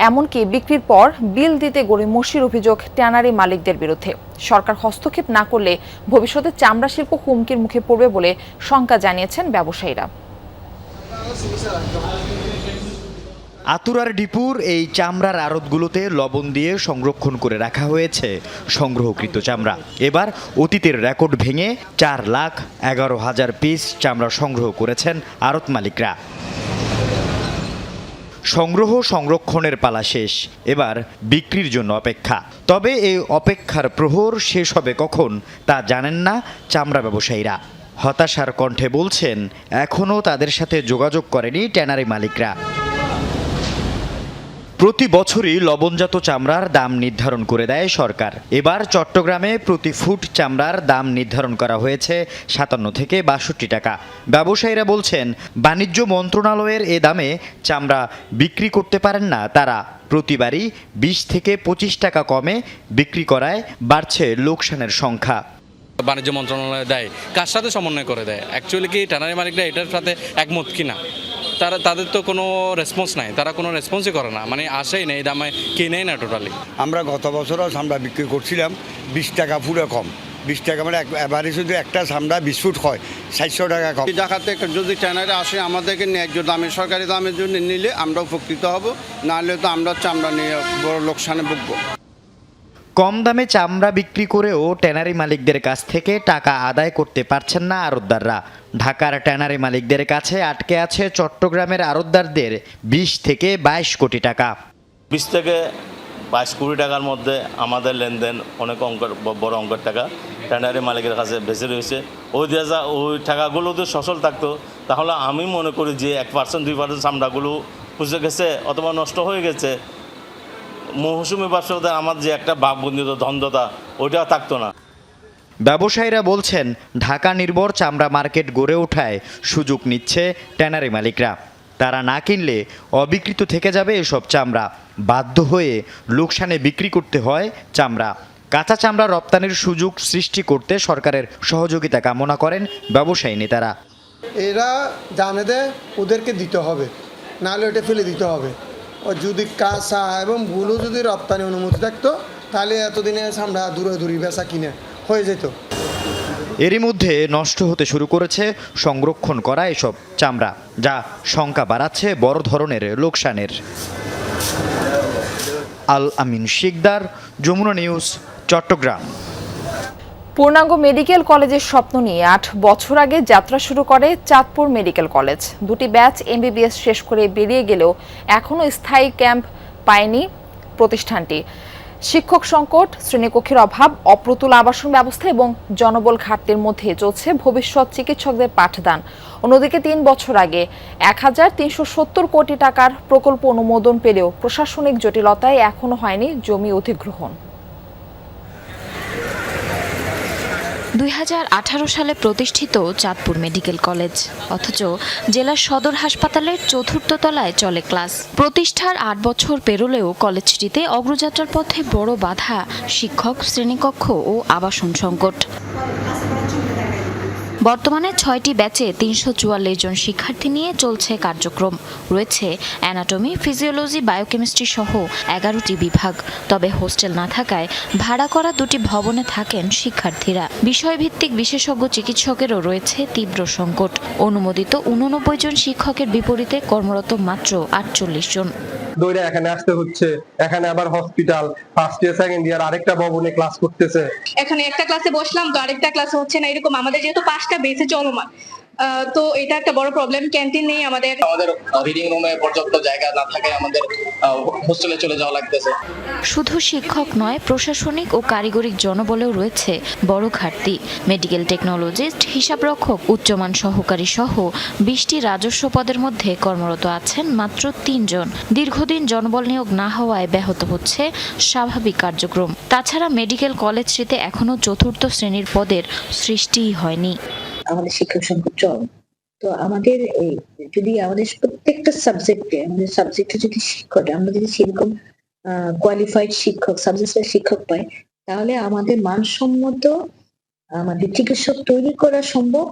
এমনকি বিক্রির পর বিল দিতে গড়িমসির অভিযোগ ট্যানারি মালিকদের বিরুদ্ধে। সরকার হস্তক্ষেপ না করলে ভবিষ্যতে চামড়া শিল্প হুমকির মুখে পড়বে বলে শঙ্কা জানিয়েছেন ব্যবসায়ীরা। আতুরার ডিপুর এই চামড়ার আড়তগুলোতে লবণ দিয়ে সংরক্ষণ করে রাখা হয়েছে সংগ্রহকৃত চামড়া। এবার অতীতের রেকর্ড ভেঙে 4,11,000 পিস চামড়া সংগ্রহ করেছেন আড়ত মালিকরা। সংগ্রহ সংরক্ষণের পালা শেষ, এবার বিক্রির জন্য অপেক্ষা। তবে এই অপেক্ষার প্রহর শেষ হবে কখন তা জানেন না চামড়া ব্যবসায়ীরা। হতাশার কণ্ঠে বলছেন এখনও তাদের সাথে যোগাযোগ করেনি ট্যানারি মালিকরা। প্রতি বছরই লবণজাত চামড়ার দাম নির্ধারণ করে দেয় সরকার। এবার চট্টগ্রামে প্রতি ফুট চামড়ার দাম নির্ধারণ করা হয়েছে 57 থেকে 62 টাকা। ব্যবসায়ীরা বলছেন বাণিজ্য মন্ত্রণালয়ের এ দামে চামড়া বিক্রি করতে পারেন না তারা। প্রতিবারই 20 থেকে 25 টাকা কমে বিক্রি করায় বাড়ছে লোকসানের সংখ্যা। বাণিজ্য মন্ত্রণালয় দেয়, কার সাথে সমন্বয় করে দেয়? অ্যাকচুয়ালি কি ট্যানারি মালিকরা এটার সাথে একমত কিনা? তাদের তো কোনো রেসপন্স নাই, তারা কোনো রেসপন্সই করে না, মানে আসেই না, এই দামে কিনেই না টোটালি। আমরা গত বছরও চামড়া বিক্রি করছিলাম 20 টাকা ফুটে কম। 20 টাকা মানে এবারে শুধু একটা চামড়া 20 ফুট হয় 700 টাকা কম। ঢাকা থেকে যদি ট্যানারে আসে আমাদেরকে ন্যায্য দামে সরকারি দামের জন্য নিলে আমরা উপকৃত হব, নাহলে তো আমরা চামড়া নিয়ে বড় লোকসানে ভুগবো। কম দামে চামড়া বিক্রি করেও ট্যানারি মালিকদের কাছ থেকে টাকা আদায় করতে পারছেন না আড়তদাররা। ঢাকার ট্যানারি মালিকদের কাছে আটকে আছে চট্টগ্রামের আড়তদারদের 20 থেকে 22 কোটি টাকা। 20 থেকে 22 কোটি টাকার মধ্যে আমাদের লেনদেন অনেক বড় অঙ্কের টাকা ট্যানারি মালিকের কাছে বেঁচে রয়েছে। ওই টাকাগুলো যদি সচল থাকতো তাহলে আমি মনে করি যে 1% 2% চামড়াগুলো পুষে গেছে অথবা নষ্ট হয়ে গেছে, মৌসুমি ব্যবসাতে আমার যে একটা বাঘবন্দিত দ্বন্দ্বতা ওইটা থাকতো না। ব্যবসায়ীরা বলছেন ঢাকা নির্ভর চামড়া মার্কেট গড়ে ওঠায় সুযোগ নিচ্ছে ট্যানারি মালিকরা। তারা না কিনলে অবিকৃত থেকে যাবে এসব চামড়া। বাধ্য হয়ে লোকসানে বিক্রি করতে হয় চামড়া। কাঁচা চামড়া রপ্তানির সুযোগ সৃষ্টি করতে সরকারের সহযোগিতা কামনা করেন ব্যবসায়ী নেতারা। এরা জানে যে ওদেরকে দিতে হবে, নাহলে ওটা ফেলে দিতে হবে। ও যদি কাঁচা এবং ভুলও যদি রপ্তানি অনুমতি থাকতো তাহলে এতদিনে চামড়া দূরে বেচা কিনে হয়ে যেত। এরই মধ্যে নষ্ট হতে শুরু করেছে সংরক্ষণ করা এসব চামড়া, যা শঙ্কা বাড়াচ্ছে বড় ধরনের লোকসানের। আল আমিন শিকদার, যমুনা নিউজ, চট্টগ্রাম। পূর্ণাঙ্গ মেডিকেল কলেজের স্বপ্ন নিয়ে 8 বছর আগে যাত্রা শুরু করে চাঁদপুর মেডিকেল কলেজ। দুটি ব্যাচ এমবিবিএস শেষ করে বেরিয়ে গেলেও এখনও স্থায়ী ক্যাম্প পায়নি প্রতিষ্ঠানটি। শিক্ষক সংকট, শ্রেণীকক্ষের অভাব, অপ্রতুল আবাসন ব্যবস্থা এবং জনবল ঘাটতির মধ্যে চলছে ভবিষ্যৎ চিকিৎসকদের পাঠদান। অন্যদিকে 3 বছর আগে 1370 কোটি টাকার প্রকল্প অনুমোদন পেলেও প্রশাসনিক জটিলতায় এখনও হয়নি জমি অধিগ্রহণ। 2018 সালে প্রতিষ্ঠিত চাঁদপুর মেডিকেল কলেজ, অথচ জেলার সদর হাসপাতালের 4র্থ তলায় চলে ক্লাস। প্রতিষ্ঠার 8 বছর পেরোলেও কলেজটিতে অগ্রযাত্রার পথে বড় বাধা শিক্ষক, শ্রেণীকক্ষ ও আবাসন সংকট। বর্তমানে 6টি ব্যাচে 344 জন শিক্ষার্থী নিয়ে চলছে কার্যক্রম। রয়েছে অ্যানাটমি, ফিজিওলজি, বায়োকেমিস্ট্রি সহ 11টি বিভাগ। তবে হোস্টেল না থাকায় ভাড়া করা 2টি ভবনে থাকেন শিক্ষার্থীরা। বিষয়ভিত্তিক বিশেষজ্ঞ চিকিৎসকেরও রয়েছে তীব্র সংকট। অনুমোদিত 89 জন শিক্ষকের বিপরীতে কর্মরত মাত্র 48 জন। দৌড়ে এখানে আসতে হচ্ছে, এখানে আবার hospital, first year second year আরেকটা ভবনে ক্লাস করতেছে। এখানে একটা ক্লাসে বসলাম তো আরেকটা ক্লাস হচ্ছে না, এরকম আমাদের যেহেতু 5টা বেসে চলমান, তো এটা একটা বড় প্রবলেম। ক্যান্টিন নেই আমাদের রিডিং রুমে পর্যাপ্ত জায়গা না থাকে, আমাদের হোস্টেলে চলে যাওয়া লাগতেছে। শুধু শিক্ষক নয়, প্রশাসনিক ও কারিগরি জনবলেও রয়েছে বড় ঘাটতি। মেডিকেল টেকনোলজিস্ট, হিসাবরক্ষক, উচ্চমান সহকারী সহ 20টি রাজস্ব পদের মধ্যে কর্মরত আছেন মাত্র 3 জন। দীর্ঘদিন জনবল নিয়োগ না হওয়ায় ব্যাহত হচ্ছে স্বাভাবিক কার্যক্রম। তাছাড়া মেডিকেল কলেজটিতে এখনও 4র্থ শ্রেণীর পদের সৃষ্টিই হয়নি। আমাদের শিক্ষক সংকট চরম। তো আমাদের যদি আমাদের প্রত্যেকটা সাবজেক্টে যদি শিক্ষক, আমরা যদি সেরকম কোয়ালিফাইড শিক্ষক, সাবজেক্টের শিক্ষক পাই, তাহলে আমাদের মানসম্মত আমাদের চিকিৎসক তৈরি করা সম্ভব।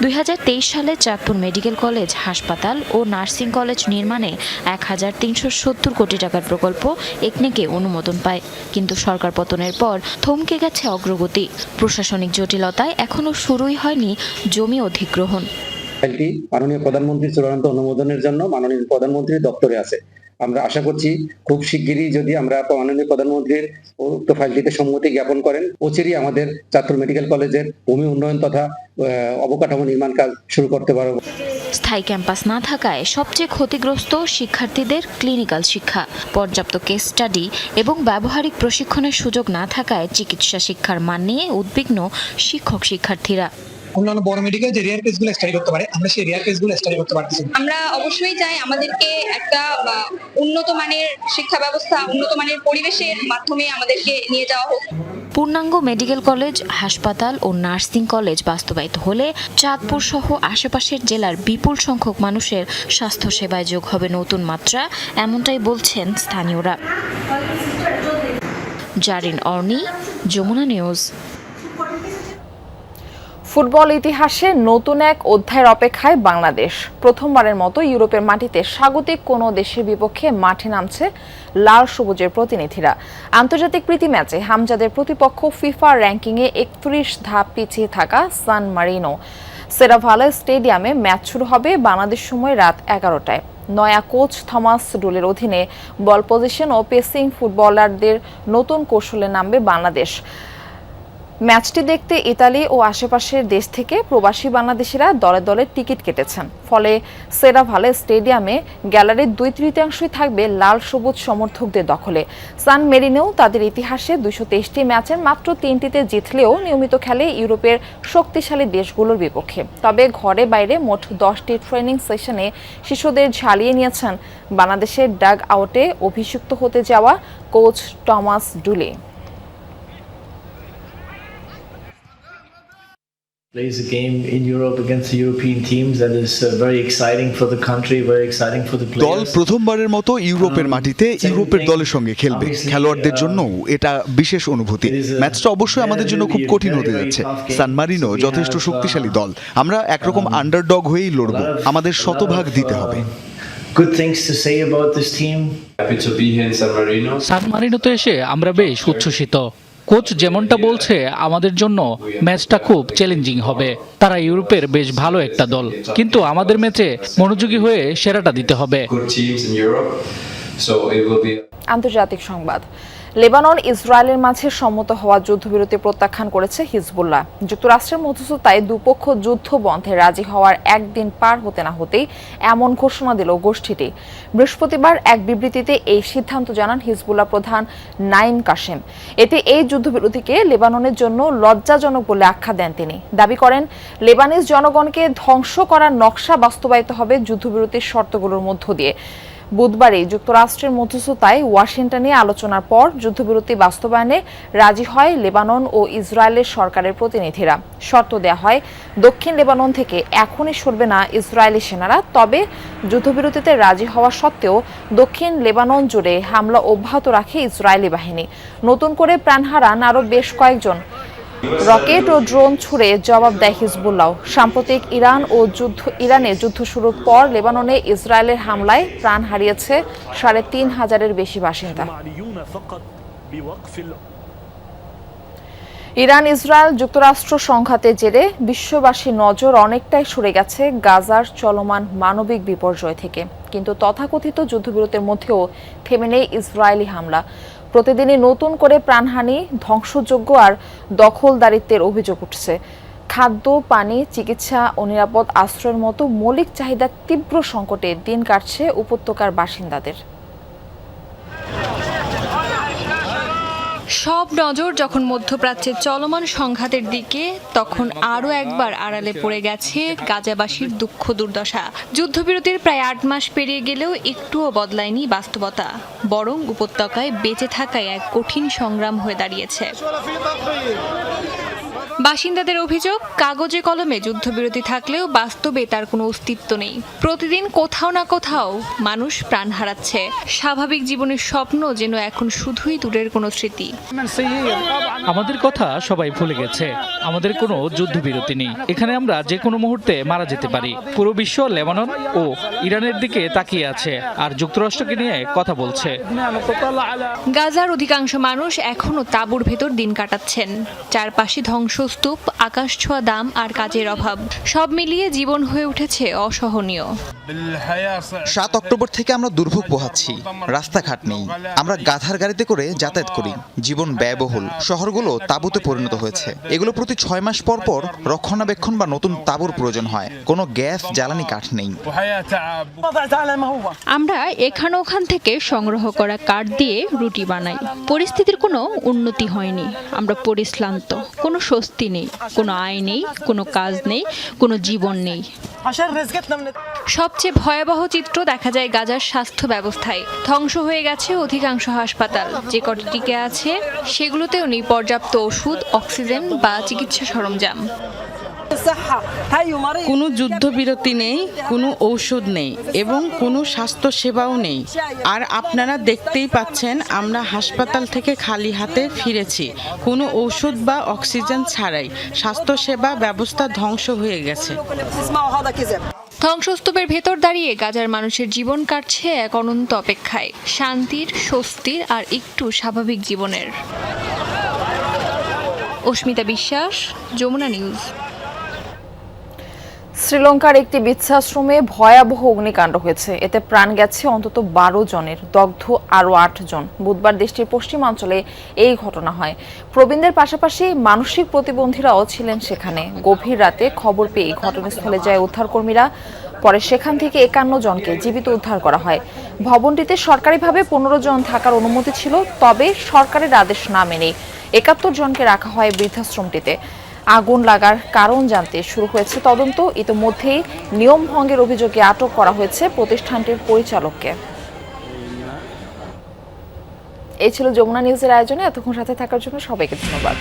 2023 সালে চাঁদপুর মেডিকেল কলেজ, হাসপাতাল ও নার্সিং কলেজ নির্মাণে 1370 কোটি টাকার প্রকল্প একনেকে অনুমোদন পায়। কিন্তু সরকার পতনের পর থমকে গেছে অগ্রগতি। প্রশাসনিক জটিলতায় এখনো শুরুই হয়নি জমি অধিগ্রহণ। ফাইলটি মাননীয় প্রধানমন্ত্রীর চূড়ান্ত অনুমোদনের জন্য মাননীয় প্রধানমন্ত্রীর দপ্তরে আছে। আমরা আশা করছি খুব শিগগিরই যদি আমরা মাননীয় প্রধানমন্ত্রীর উক্ত ফাইলটিতে সম্মতি জ্ঞাপন করেন, অচিরেই আমাদের চাঁদপুর মেডিকেল কলেজের ভূমি উন্নয়ন তথা অবকাঠামো নির্মাণ কাজ শুরু করতে পারব। স্থায়ী ক্যাম্পাস না থাকায় সবচেয়ে ক্ষতিগ্রস্ত শিক্ষার্থীদের ক্লিনিক্যাল শিক্ষা, পর্যাপ্ত কেস স্টাডি এবং ব্যবহারিক প্রশিক্ষণের সুযোগ না থাকায় চিকিৎসা শিক্ষার মান নিয়ে উদ্বিগ্ন শিক্ষক শিক্ষার্থীরা। অন্যান্য বড় মেডিকেল যে রিয়ার কেসগুলো স্টাডি করতে পারে, আমরা সেই রিয়ার কেসগুলো স্টাডি করতে পারতেছি। আমরা অবশ্যই চাই আমাদেরকে একটা উন্নত মানের শিক্ষা ব্যবস্থা, উন্নত মানের পরিবেশের মাধ্যমে আমাদেরকে নিয়ে যাওয়া হোক। পূর্ণাঙ্গ মেডিকেল কলেজ, হাসপাতাল ও নার্সিং কলেজ বাস্তবায়িত হলে চাঁদপুর সহ আশেপাশের জেলার বিপুল সংখ্যক মানুষের স্বাস্থ্যসেবায় যোগ হবে নতুন মাত্রা, এমনটাই বলছেন স্থানীয়রা। জারিন অর্নি, যমুনা নিউজ। ফুটবল ইতিহাসে নতুন এক অধ্যায়ের অপেক্ষায় বাংলাদেশ। প্রথমবারের মতো ইউরোপের মাটিতে স্বাগতিক কোনো দেশের বিপক্ষে মাঠে নামছে লাল সবুজের প্রতিনিধিরা। আন্তর্জাতিক প্রীতি ম্যাচে হামজাদের প্রতিপক্ষ ফিফা র্যাঙ্কিংয়ে 31 ধাপ পিছিয়ে থাকা সান মারিনো। সেরাভালে স্টেডিয়ামে ম্যাচ শুরু হবে বাংলাদেশ সময় রাত 11টায়। নয়া কোচ থমাস ডুলের অধীনে বল পজিশন ও পেসিং ফুটবলারদের নতুন কৌশলে নামবে বাংলাদেশ। ম্যাচটি দেখতে ইতালি ও আশেপাশের দেশ থেকে প্রবাসী বাংলাদেশিরা দলে দলে টিকিট কেটেছেন। ফলে সেরাভালে স্টেডিয়ামে গ্যালারির 2/3 থাকবে লাল সবুজ সমর্থকদের দখলে। সান মেরিনেও তাদের ইতিহাসে 223টি ম্যাচের মাত্র 3টিতে জিতলেও নিয়মিত খেলে ইউরোপের শক্তিশালী দেশগুলোর বিপক্ষে। তবে ঘরে বাইরে মোট 10টি ট্রেনিং সেশনে শিশুদের ঝালিয়ে নিয়েছেন বাংলাদেশের ডাগ আউটে অভিষিক্ত হতে যাওয়া কোচ টমাস ডুলে। Plays a game in Europe against the European teams that is very exciting for the country, very exciting for the players. দল প্রথমবারের মতো ইউরোপের মাটিতে ইউরোপের দলের সঙ্গে খেলবে। খেলোয়াড়দের জন্য এটা বিশেষ অনুভূতি। ম্যাচটা অবশ্যই আমাদের জন্য খুব কঠিন হতে যাচ্ছে। সান মারিনো যথেষ্ট শক্তিশালী দল। আমরা একরকম আন্ডারডগ হয়েই লড়ব। আমাদের শতভাগ দিতে হবে। Good things to say about this team. Happy to be here in San Marino. সান মারিনোতে এসে আমরা বেশ উচ্ছ্বসিত। কোচ যেমনটা বলছে, আমাদের জন্য ম্যাচটা খুব চ্যালেঞ্জিং হবে। তারা ইউরোপের বেশ ভালো একটা দল, কিন্তু আমাদের ম্যাচে মনোযোগী হয়ে সেরাটা দিতে হবে। আন্তর্জাতিক সংবাদ। লেবানন ইসরায়েলের মাঝে সম্মত হওয়া যুদ্ধবিরতি প্রত্যাখ্যান করেছে হিজবুল্লাহ। যুক্তরাষ্ট্রের মধ্যস্থতায় দুপক্ষ যুদ্ধ বন্ধে রাজি হওয়ার একদিন পার হতে না হতেই এমন ঘোষণা দিল গোষ্ঠীটি। বৃহস্পতিবার এক বিবৃতিতে এই সিদ্ধান্ত জানান হিজবুল্লাহ প্রধান নাইম কাশেম। এতে এই যুদ্ধবিরতিকে লেবাননের জন্য লজ্জাজনক বলে আখ্যা দেন তিনি। দাবি করেন, লেবানিজ জনগণকে ধ্বংস করার নকশা বাস্তবায়িত হবে যুদ্ধবিরতির শর্তগুলোর মধ্য দিয়ে। বুধবারই যুক্তরাষ্ট্রের মধ্যস্থতায় ওয়াশিংটনে আলোচনার পর যুদ্ধবিরতি বাস্তবায়নে রাজি হয় লেবানন ও ইসরায়েলের সরকারের প্রতিনিধিরা। শর্ত দেয়া হয়, দক্ষিণ লেবানন থেকে এখনই সরবে না ইসরায়েলি সেনারা, তবে যুদ্ধবিরতিতে রাজি হওয়া সত্ত্বেও দক্ষিণ লেবানন জুড়ে হামলা অব্যাহত রাখে ইসরায়েলি বাহিনী। নতুন করে প্রাণ হারান আরও বেশ কয়েকজন। রকেট ও ড্রোন ছুড়ে জবাব দেয় হিজবুল্লাহ। সাম্প্রতিক ইরানে যুদ্ধ শুরুর পর লেবাননে ইসরায়েলের হামলায় প্রাণ হারিয়েছে ৩৫০০-এর বেশি বাসিন্দা। ইরান ইসরায়েল যুক্তরাষ্ট্র সংঘাতের জেরে বিশ্ববাসীর নজর অনেকটাই সরে গেছে গাজার চলমান মানবিক বিপর্যয় থেকে। কিন্তু তথাকথিত যুদ্ধবিরতির মধ্যেও থেমে নেই ইসরায়েলি হামলা। প্রতিদিনই নতুন করে প্রাণহানি, ধ্বংসযজ্ঞ আর দখলদারিত্বের অভিযোগ উঠছে। খাদ্য, পানি, চিকিৎসা ও নিরাপদ আশ্রয়ের মতো মৌলিক চাহিদার তীব্র সংকটে দিন কাটছে উপত্যকার বাসিন্দাদের। সব নজর যখন মধ্যপ্রাচ্যের চলমান সংঘাতের দিকে, তখন আরও একবার আড়ালে পড়ে গেছে গাজাবাসীর দুঃখ দুর্দশা। যুদ্ধবিরতির প্রায় ৮ মাস পেরিয়ে গেলেও একটুও বদলায়নি বাস্তবতা, বরং উপত্যকায় বেঁচে থাকায় এক কঠিন সংগ্রাম হয়ে দাঁড়িয়েছে। বাসিন্দাদের অভিযোগ, কাগজে কলমে যুদ্ধবিরতি থাকলেও বাস্তবে তার কোনো অস্তিত্ব নেই। প্রতিদিন কোথাও না কোথাও মানুষ প্রাণ হারাচ্ছে। স্বাভাবিক জীবনের স্বপ্ন যেন এখন শুধুই দূরের কোনো স্মৃতি। আমাদের কথা সবাই ভুলে গেছে। আমাদের কোনো যুদ্ধবিরতি নেই। এখানে আমরা যে কোনো মুহূর্তে মারা যেতে পারি। পুরো বিশ্ব লেবানন ও ইরানের দিকে তাকিয়ে আছে আর যুক্তরাষ্ট্রকে নিয়ে কথা বলছে। গাজার অধিকাংশ মানুষ এখনো তাঁবুর ভেতর দিন কাটাচ্ছেন। চারপাশে ধ্বংসস্তূপ, আকাশছোঁয়া দাম আর কাজের অভাব, সব মিলিয়ে জীবন হয়ে উঠেছে অসহনীয়। ৭ অক্টোবর থেকে আমরা দুর্ভোগ পোহাচ্ছি। রাস্তাঘাট নেই, আমরা গাধার গাড়িতে করে যাতায়াত করি। জীবন ব্যয়বহুল, শহরগুলো তাঁবুতে পরিণত হয়েছে। এগুলো প্রতি ৬ মাস পর পর রক্ষণাবেক্ষণ বা নতুন তাঁবুর প্রয়োজন হয়। কোনো গ্যাস, জ্বালানি কাঠ নেই। আমরা এখান ওখান থেকে সংগ্রহ করা কাঠ দিয়ে রুটি বানাই। পরিস্থিতির কোনো উন্নতি হয়নি। আমরা পরিশ্রান্ত, কোনো স্বস্তি নেই, কোনো আয় নেই, কোনো কাজ নেই, কোনো জীবন নেই। সবচেয়ে ভয়াবহ চিত্র দেখা যায় গাজার স্বাস্থ্য ব্যবস্থায়। ধ্বংস হয়ে গেছে অধিকাংশ হাসপাতাল। যে কটি টিকে আছে সেগুলোতেও নেই পর্যাপ্ত ওষুধ, অক্সিজেন বা চিকিৎসা সরঞ্জাম। কোনো যুদ্ধবিরতি নেই, কোনো ঔষধ নেই এবং কোনো স্বাস্থ্য সেবাও নেই। আর আপনারা দেখতেই পাচ্ছেন, আমরা হাসপাতাল থেকে খালি হাতে ফিরেছি, কোনো ঔষধ বা অক্সিজেন ছাড়াই। স্বাস্থ্যসেবা ব্যবস্থা ধ্বংস হয়ে গেছে। ধ্বংসস্তূপের ভেতর দাঁড়িয়ে গাজার মানুষের জীবন কাটছে এক অনন্ত অপেক্ষায়, শান্তির, স্বস্তির আর একটু স্বাভাবিক জীবনের। অস্মিতা বিশ্বাস, যমুনা নিউজ। শ্রীলঙ্কার একটি বৃদ্ধাশ্রমে ভয়াবহ অগ্নিকাণ্ড হয়েছে। এতে প্রাণ গেছে অন্তত ১২ জনের, দগ্ধ আরও ৮ জন। বুধবার দেশটির পশ্চিমাঞ্চলে এই ঘটনা হয়। প্রবীণদের পাশাপাশি মানসিক প্রতিবন্ধীরাও ছিলেন সেখানে। গভীর রাতে খবর পেয়ে ঘটনাস্থলে যায় উদ্ধারকর্মীরা। পরে সেখান থেকে ৫১ জনকে জীবিত উদ্ধার করা হয়। ভবনটিতে সরকারিভাবে ১৫ জন থাকার অনুমতি ছিল, তবে সরকারের আদেশ না মেনে ৭১ জনকে রাখা হয় বৃদ্ধাশ্রমটিতে। আগুন লাগার কারণ জানতে শুরু হয়েছে তদন্ত। ইতিমধ্যেই নিয়ম ভঙ্গের অভিযোগে আটক করা হয়েছে প্রতিষ্ঠানটির পরিচালককে। এই ছিল যমুনা নিউজের আয়োজনে। এতক্ষণ সাথে থাকার জন্য সবাইকে ধন্যবাদ।